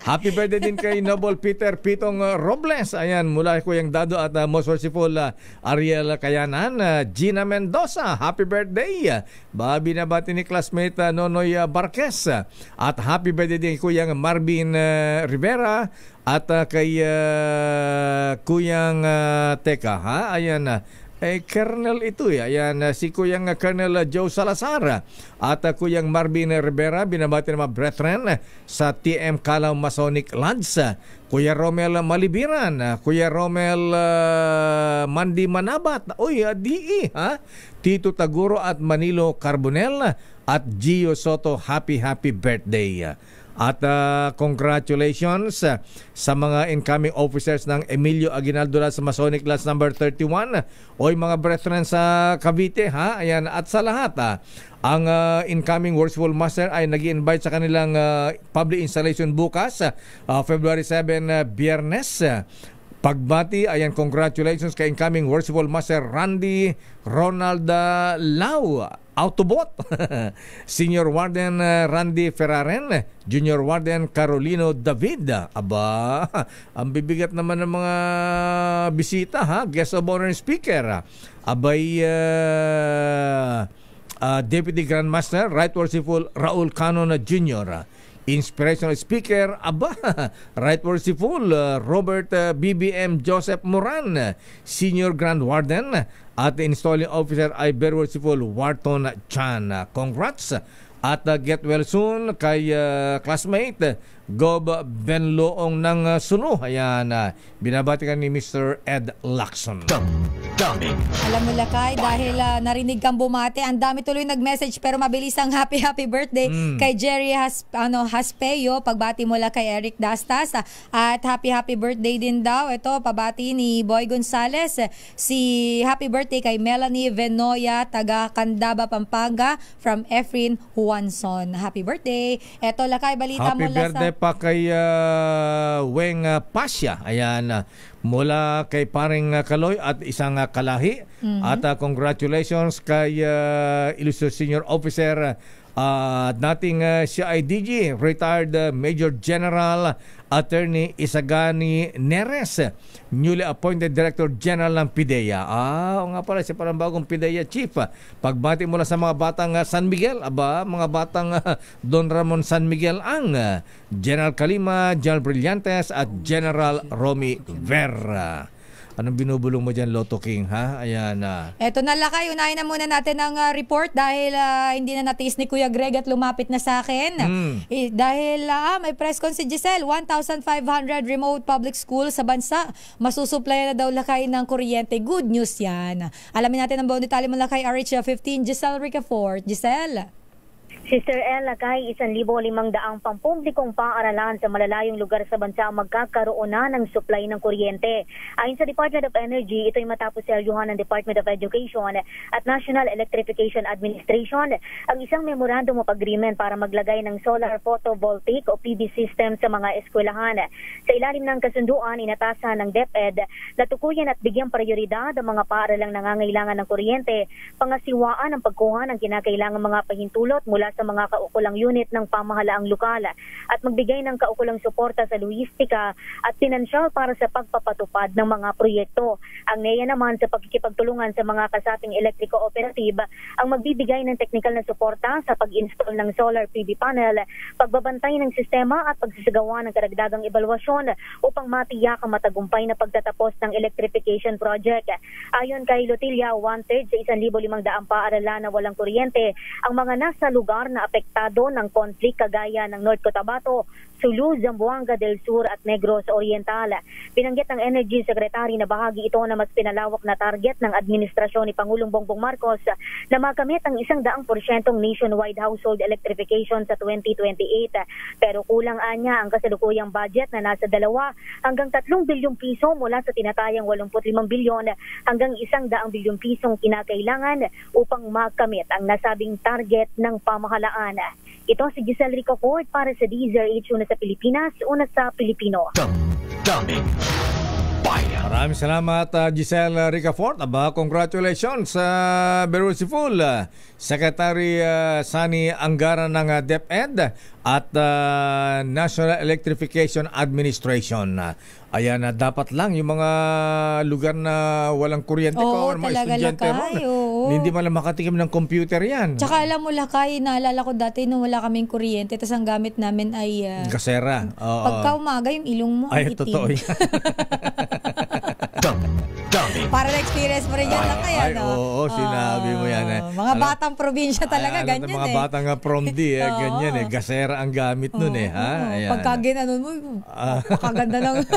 Happy birthday din kay Noble Peter Pitong Robles. Ayan, mula kay Kuyang Dado at most merciful Ariel Kayanan. Gina Mendoza, happy birthday. Binabati ni classmate Nonoy Barques. At happy birthday din kay Kuyang Marvin Rivera. At kay Kuyang Teka, ha? Ayan, Colonel ito ayan, si Kuyang Colonel Joe Salazar at Kuyang Marvin Rivera, binabati ng mga brethren sa TM Calaw Masonic Lodge, Kuya Romel Malibiran, Kuya Romel Mandi Manabat, DE, ha? Tito Taguro at Manilo Carbonel at Gio Soto, happy birthday. At congratulations sa mga incoming officers ng Emilio Aguinaldo sa Masonic Lodge number 31. Mga brethren sa Cavite, ha? Ayan, at sa lahat, ang incoming Worshipful Master ay nag-invite sa kanilang public installation bukas, February 7, Biyernes. Pagbati, ayan, congratulations kay incoming Worshipful Master Randy Ronald Lau Autobot, Senior Warden Randy Ferraren, Junior Warden Carolino David. Ang bibigat naman ng mga bisita, ha? Guest of honor speaker. Deputy Grandmaster Right Worshipful Raul Canon Jr., Inspirational Speaker, Right Worshipful Robert BBM Joseph Moran, Senior Grand Warden, at Installing Officer ay Very Worshipful Wharton Chan. Congrats at get well soon kay classmate Gob Benloong ng Sunu. Ayan, binabati ka ni Mr. Ed Lacson. Alam mo Lakay, dahil narinig kang bumati, ang dami tuloy nag-message pero mabilis ang happy birthday kay Jerry Haspeyo. Pagbati mula kay Eric Dastas at happy birthday din daw. Ito, pabati ni Boy Gonzales. Si happy birthday kay Melanie Venoya, taga Candaba, Pampanga, from Efrin Juanson. Happy birthday. Ito Lakay, balita happy mula birthday pa kay Weng Pasya. Ayan, mula kay paring Kaloy at isang kalahi. At congratulations kay Illustrious Senior Officer dating siya ay DG, retired Major General Attorney Isagani Neres, newly appointed Director General ng PIDEA. O nga pala, siya parang bagong PIDEA Chief. Pagbati mula sa mga batang San Miguel, mga batang Don Ramon San Miguel ang General Kalima, General Brillantes at General Romy Vera. Anong binubulong mo dyan, Lotto King, ha? Ayan na. Eto na Lakay, unahin na muna natin ang report dahil hindi na natiis ni Kuya Greg at lumapit na sa akin. Dahil may press con si Giselle, 1,500 remote public school sa bansa. Masusupply na daw Lakay ng kuryente. Good news yan. Alamin natin ang buong detalye mo Lakay, RH15, Giselle Ricafort. Giselle. Sister El, Lakay, 1,500 pampublikong paaralan sa malalayong lugar sa bansa ang magkakaroon na ng supply ng kuryente. Ayon sa Department of Energy, ito'y matapos seryuhan ng Department of Education at National Electrification Administration ang isang memorandum of agreement para maglagay ng solar photovoltaic o PV system sa mga eskwelahan. Sa ilalim ng kasunduan, inatasan ng DepEd na tukuyan at bigyang prioridad ang mga paaralang nangangailangan ng kuryente, pangasiwaan ang pagkuha ng kinakailangang mga pahintulot mula sa mga kaukulang unit ng pamahalaang lokal at magbigay ng kaukulang suporta sa logistika at pinansyal para sa pagpapatupad ng mga proyekto. Ang NEA naman sa pagkikipagtulungan sa mga kasaping elektriko operative ang magbibigay ng teknikal na suporta sa pag-install ng solar PV panel, pagbabantay ng sistema at pagsisagawa ng karagdagang ebalwasyon upang matiyak ang matagumpay na pagtatapos ng electrification project. Ayon kay Lotilia, 1/3 sa 1,500 paaralan na walang kuryente ang mga nasa lugar na apektado ng konflik kagaya ng North Cotabato, Sulu, Zamboanga del Sur at Negros Oriental. Binanggit ng Energy Secretary na bahagi ito na mas pinalawak na target ng administrasyon ni Pangulong Bongbong Marcos na makamit ang 100% nationwide household electrification sa 2028. Pero kulang anya ang kasalukuyang budget na nasa 2 hanggang 3 bilyong piso mula sa tinatayang 85 bilyon hanggang 100 bilyong pisong kinakailangan upang makamit ang nasabing target ng pamahalaan. Ito si Giselle Ricafort para sa DZRH, una sa Pilipinas, una sa Pilipino. Maraming salamat Giselle Ricafort. Congratulations sa Berusiful Secretary Sani Angara ng DepEd at National Electrification Administration. Ayan, dapat lang yung mga lugar na walang kuryente ko, mga estudyante ron. Hindi man lang makatikim ng computer yan. Tsaka alam mo Lakay, naalala ko dati nung wala kaming kuryente, tapos ang gamit namin ay gasera. Pagka umaga yung ilong mo ay itim. Totoo yan. Para na-experience mo rin yan Lakay. Oo, sinabi mo yan. Mga batang probinsya talaga, ganyan mga batang from D, ganyan gasera ang gamit nun ha. Pagka ginanon mo, makaganda ng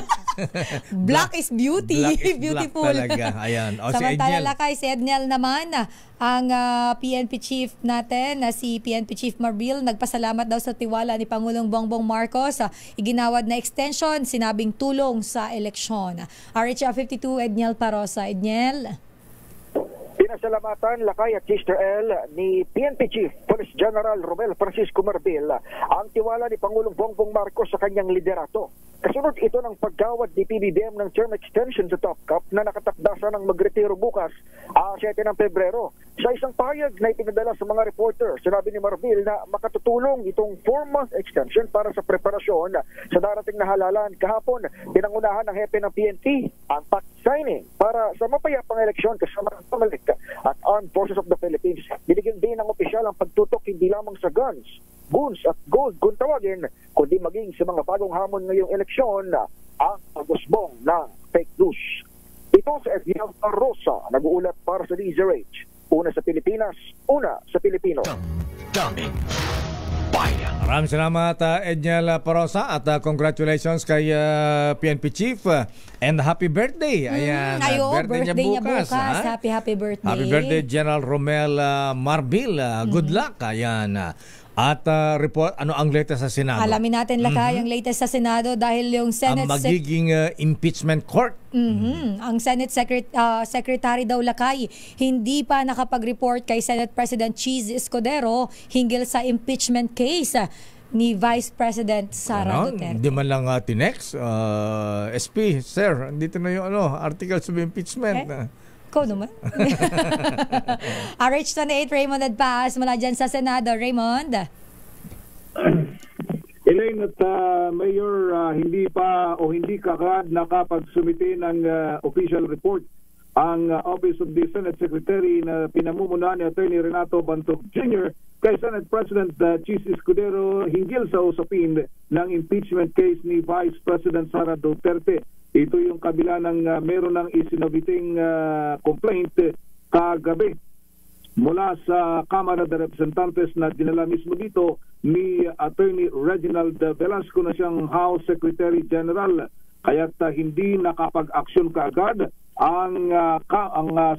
black is beauty. Black is beautiful. Black talaga. Ayan. Samantala Lakay, si Edniel naman, ang PNP Chief natin, si PNP Chief Marbil, nagpasalamat daw sa tiwala ni Pangulong Bongbong Marcos. Iginawad na extension, sinabing tulong sa eleksyon. RH52, Edniel Parosa. Edniel. Pinasalamatan Lakay at Sister L ni PNP Chief Police General Romel Francisco Marbil ang tiwala ni Pangulong Bongbong Marcos sa kanyang liderato. Kasunod ito ng paggawad ni PBBM ng term extension sa Top Cup na nakatakdasa ng magretiro bukas 7 ng Pebrero. Sa isang pahayag na ipinadala sa mga reporter, sinabi ni Marbil na makatutulong itong 4-month extension para sa preparasyon sa darating na halalan. Kahapon, pinangunahan ng hepe ng PNP ang fact signing para sa mapayapang eleksyon kasama ng Pamalik at Armed Forces of the Philippines. Binigyan din ng opisyal ang pagtutok hindi lamang sa guns, goons at gold kung tawagin, kundi maging sa mga bagong hamon ngayong eleksyon, ang pag-usbong ng fake news. Ito sa Edniel Rosa, nag-uulat para sa DZRH. Una sa Pilipinas, una sa Pilipino. Maraming salamat Edniel Parosa at congratulations kay PNP Chief and happy birthday. Ayan, birthday niya bukas. Happy birthday. Happy birthday General Romel Marbil. Good luck. Ayan. At report, ano ang latest sa Senado? Alamin natin lakay ang latest sa Senado dahil yung Senate... Ang magiging impeachment court. Ang Senate Secretary daw lakay, hindi pa nakapag-report kay Senate President Cheese Escudero hinggil sa impeachment case ni Vice President Sara Duterte. Hindi man lang tinext. SP, sir, dito na yung articles of impeachment. Ikaw naman. RH28, Raymond Adpaas mula dyan sa Senado. Raymond? Elaine at Mayor, hindi pa o hindi kagad nakapagsumite ng official report ang Office of the Senate Secretary na pinamumunuan ni Attorney Renato Bantog Jr. kay Senate President Cheese Escudero hinggil sa usapin ng impeachment case ni Vice President Sara Duterte. Ito yung kabila ng meron ng isinabiting complaint kagabi mula sa Kamara de Representantes na dinala mismo dito ni Attorney Reginald Velasco na siyang House Secretary General. Kaya't hindi nakapag-aksyon kaagad ang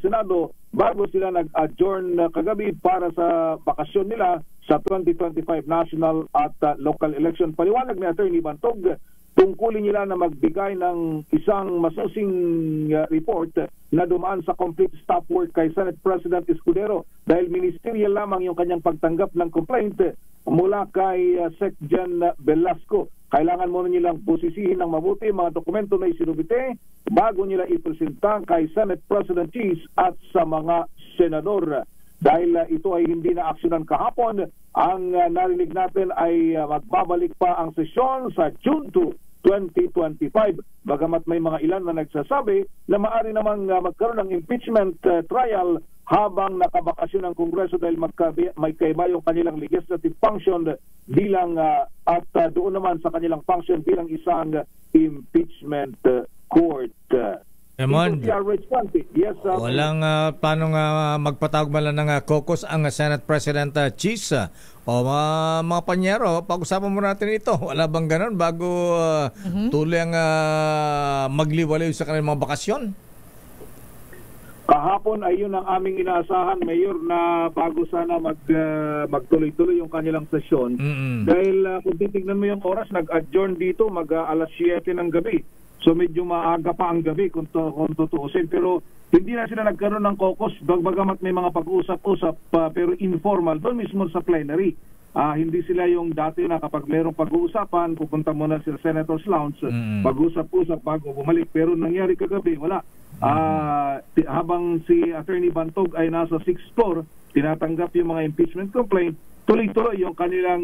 Senado bago sila nag-adjourn kagabi para sa bakasyon nila sa 2025 national at local election. Paliwanag ni Attorney Bantog, tungkulin nila na magbigay ng isang masusing report na dumaan sa complete staff work kay Senate President Escudero dahil ministerial lamang yung kanyang pagtanggap ng complaint mula kay Sec. Gen. Velasco. Kailangan muna nilang posisihin ng mabuti mga dokumento na isinubite bago nila ipresenta kay Senate President Cheese at sa mga senador. Dahil ito ay hindi na aksyonan kahapon, ang narinig natin ay magbabalik pa ang sesyon sa June 2, 2025. Bagamat may mga ilan na nagsasabi na maaari namang magkaroon ng impeachment trial habang nakabakasyon ng Kongreso dahil may kaiba yung kanilang legislative function bilang at doon naman sa kanilang function bilang isang impeachment court. Raymond, yes, walang paano magpatawag man lang ng caucus ang Senate President Cheese o mga panyero, pag-usapan mo natin ito. Wala bang ganon bago tuloy ang magliwaliw sa kanilang mga bakasyon? Kahapon ay yun ang aming inaasahan, Mayor, na bago sana magtuloy-tuloy yung kanilang sesyon. Dahil kung titignan mo yung oras, nag-adjourn dito alas 7 ng gabi. So medyo maaga pa ang gabi kung tutuusin. Pero hindi na sila nagkaroon ng caucus, bagamat may mga pag-uusap-usap pero informal doon mismo sa plenary. Hindi sila yung dati na kapag mayroong pag-uusapan, pupunta muna sa Senator's Lounge, pag-usap-usap bago bumalik. Pero nangyari kagabi, wala. Habang si Attorney Bantog ay nasa 6th floor, tinatanggap yung mga impeachment complaint, tuloy-tuloy yung kanilang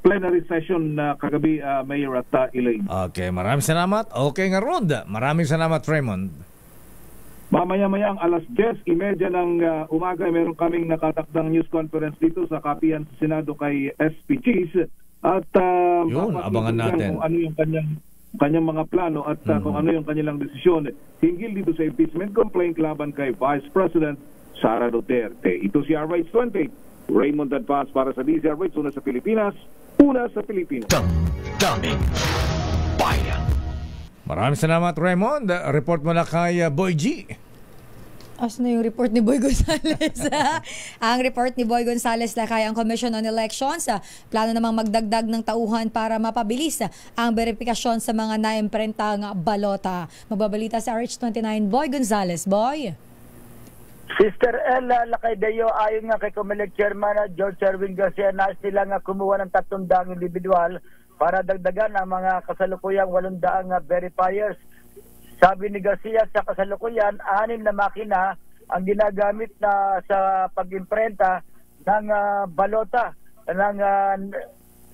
plenary session kagabi, Mayor at Elaine. Okay, maraming salamat. Okay nga, Rod. Maraming salamat, Raymond. Mamaya-maya ang alas 10:30 ng umaga, meron kaming nakatakdang news conference dito sa Kapihan sa Senado kay SP Cheese. At yun, abangan natin kung ano yung kanyang mga plano at kung ano yung kanilang desisyon hinggil dito sa impeachment complaint laban kay Vice President Sara Duterte. Ito si RH28. Raymond Advance para sa DZRH, una sa Pilipinas, una sa Pilipinas. Damdamin Bayan. Maraming salamat, Raymond. Report mo na kay Boy G. As na yung report ni Boy Gonzales. Ang report ni Boy Gonzales na kaya ang Commission on Elections, plano namang magdagdag ng tauhan para mapabilis ang verifikasyon sa mga naimprentang balota. Magbabalita sa RH29, Boy Gonzales. Boy? Sister El Lakaydayo, ayon nga kay Comelec Chairman George Erwin Garcia, na sila nga kumuha ng 300 individual para dagdagan ang mga kasalukuyang 800 verifiers. Sabi ni Garcia, sa kasalukuyan, 6 na makina ang ginagamit na sa pag-imprenta ng balota ng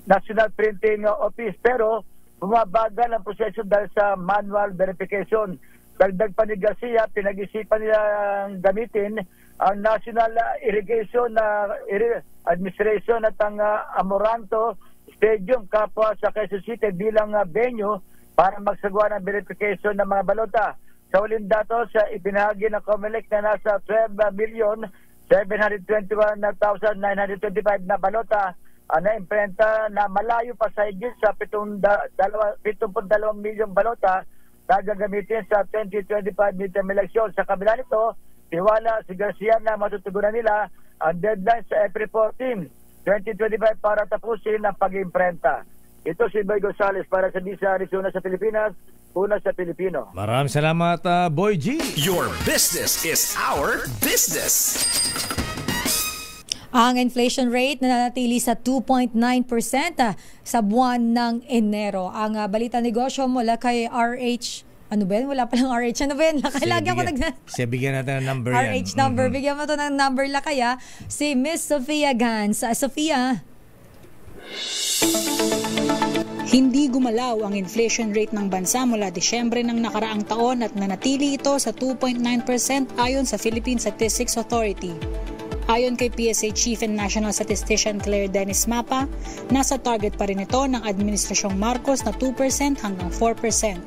National Printing Office. Pero bumabagal ang proseso dahil sa manual verification. Dagdag pa ni Garcia, pinag-isipan nilang gamitin ang National Irrigation Administration at ang Amoranto Stadium kapwa sa Quezon City bilang venue para magsagawa ng verification ng mga balota. Sa uling datos, ibinahagi ng COMELEC na nasa 12 million 721,925 na balota na imprenta na malayo pa sa higit sa 72 milyong balota na gagamitin sa 2025 midterm election. Sa kabila nito, tiwala si Garcia na matutugunan nila ang deadline sa April 14, 2025 para tapusin ang pag-imprenta. Ito si Boy Gonzales para sa Bisa Arizona sa Pilipinas, una sa Pilipino. Maraming salamat, Boy G. Your business is our business. Ang inflation rate nananatili sa 2.9% sa buwan ng Enero. Ang balita negosyo mula kay RH. Ano ba yan? Wala palang RH. Ano ba yan? Lagi ako bigyan natin ng number yan. RH number. Bigyan mo to ng number kaya. Si Miss Sofia Gans. Sofia. Hindi gumalaw ang inflation rate ng bansa mula Disyembre ng nakaraang taon at nanatili ito sa 2.9% ayon sa Philippine Statistics Authority. Ayon kay PSA Chief and National Statistician Claire Dennis Mapa, nasa target pa rin ito ng Administrasyong Marcos na 2% hanggang 4%.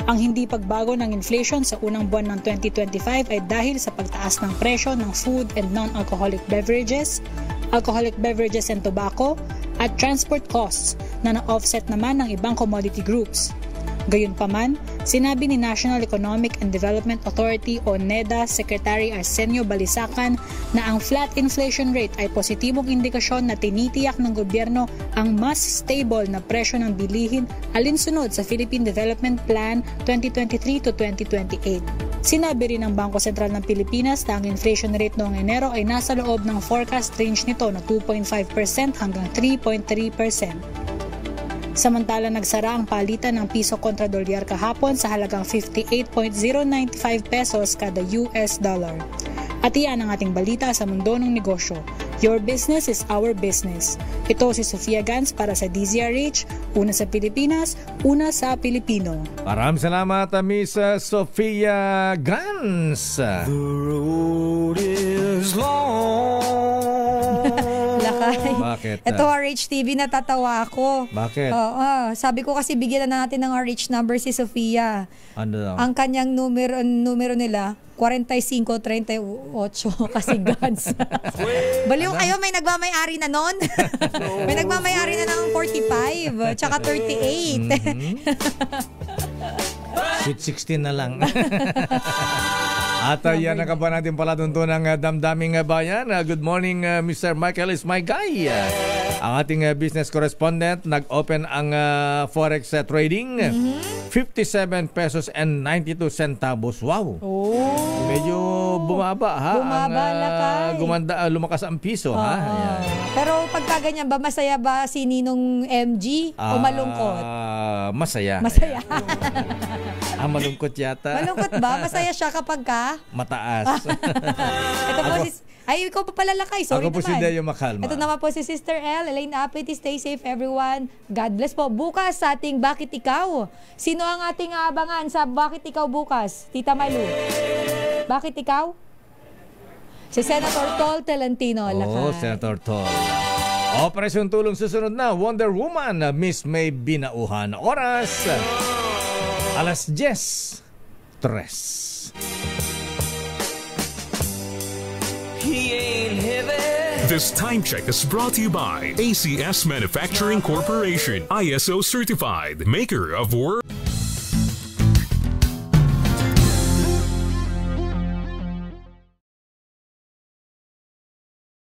Ang hindi pagbago ng inflation sa unang buwan ng 2025 ay dahil sa pagtaas ng presyo ng food and non-alcoholic beverages, alcoholic beverages and tobacco, at transport costs na na-offset naman ng ibang commodity groups. Gayunpaman, sinabi ni National Economic and Development Authority o NEDA Secretary Arsenio Balisacan na ang flat inflation rate ay positibong indikasyon na tinitiyak ng gobyerno ang mas stable na presyo ng bilihin alinsunod sa Philippine Development Plan 2023 to 2028. Sinabi rin ng Bangko Sentral ng Pilipinas na ang inflation rate noong Enero ay nasa loob ng forecast range nito na 2.5% hanggang 3.3%. Samantala nagsara ang palitan ng piso kontra dolyar kahapon sa halagang 58.095 pesos kada US dollar. At iyan ang ating balita sa mundo ng negosyo. Your business is our business. Ito si Sofia Gans para sa DZRH, una sa Pilipinas, una sa Pilipino. Maraming salamat, Miss Sofia Gans. The road is long. Bakit? Ito RH TV, natatawa ako. Bakit? Sabi ko kasi bigyan na natin ng RH number si Sofia. Ano daw? Ang kanyang numero nila 4538 kasi Gans. Baliw kayo, may nagmamayari na nun. May nagmamayari na ng 45 tsaka 38. Sweet 16 na lang. At yan ang kaba natin pala tunto ng damdaming bayan. Good morning, Mr. Michael is my guy. Ang ating business correspondent, nag-open ang forex trading. 57 pesos and 92 centavos. Wow! Medyo bumaba ha. Gumanda, lumakas ang piso ha. Ayan. Pero pagka ganyan ba, masaya ba si Ninong MG o malungkot? Masaya. Masaya. Malungkot yata. Malungkot ba? Masaya siya kapag ka? Mataas. Ito po ikaw pa pala lakay. Sorry ako po naman. Si Deo Makalma. Ito naman po si Sister L. Elaine Apeti. Stay safe everyone. God bless po. Bukas sa ating Bakit Ikaw? Sino ang ating abangan sa Bakit Ikaw bukas? Tita Malu. Bakit Ikaw? Si Senator Tol Tolentino. Oh, Senator Tol. Operasyon Tulong susunod na. Wonder Woman. Miss May Binauhan. Oras. 10:03. This time check is brought to you by ACS Manufacturing Corporation, ISO certified, maker of work.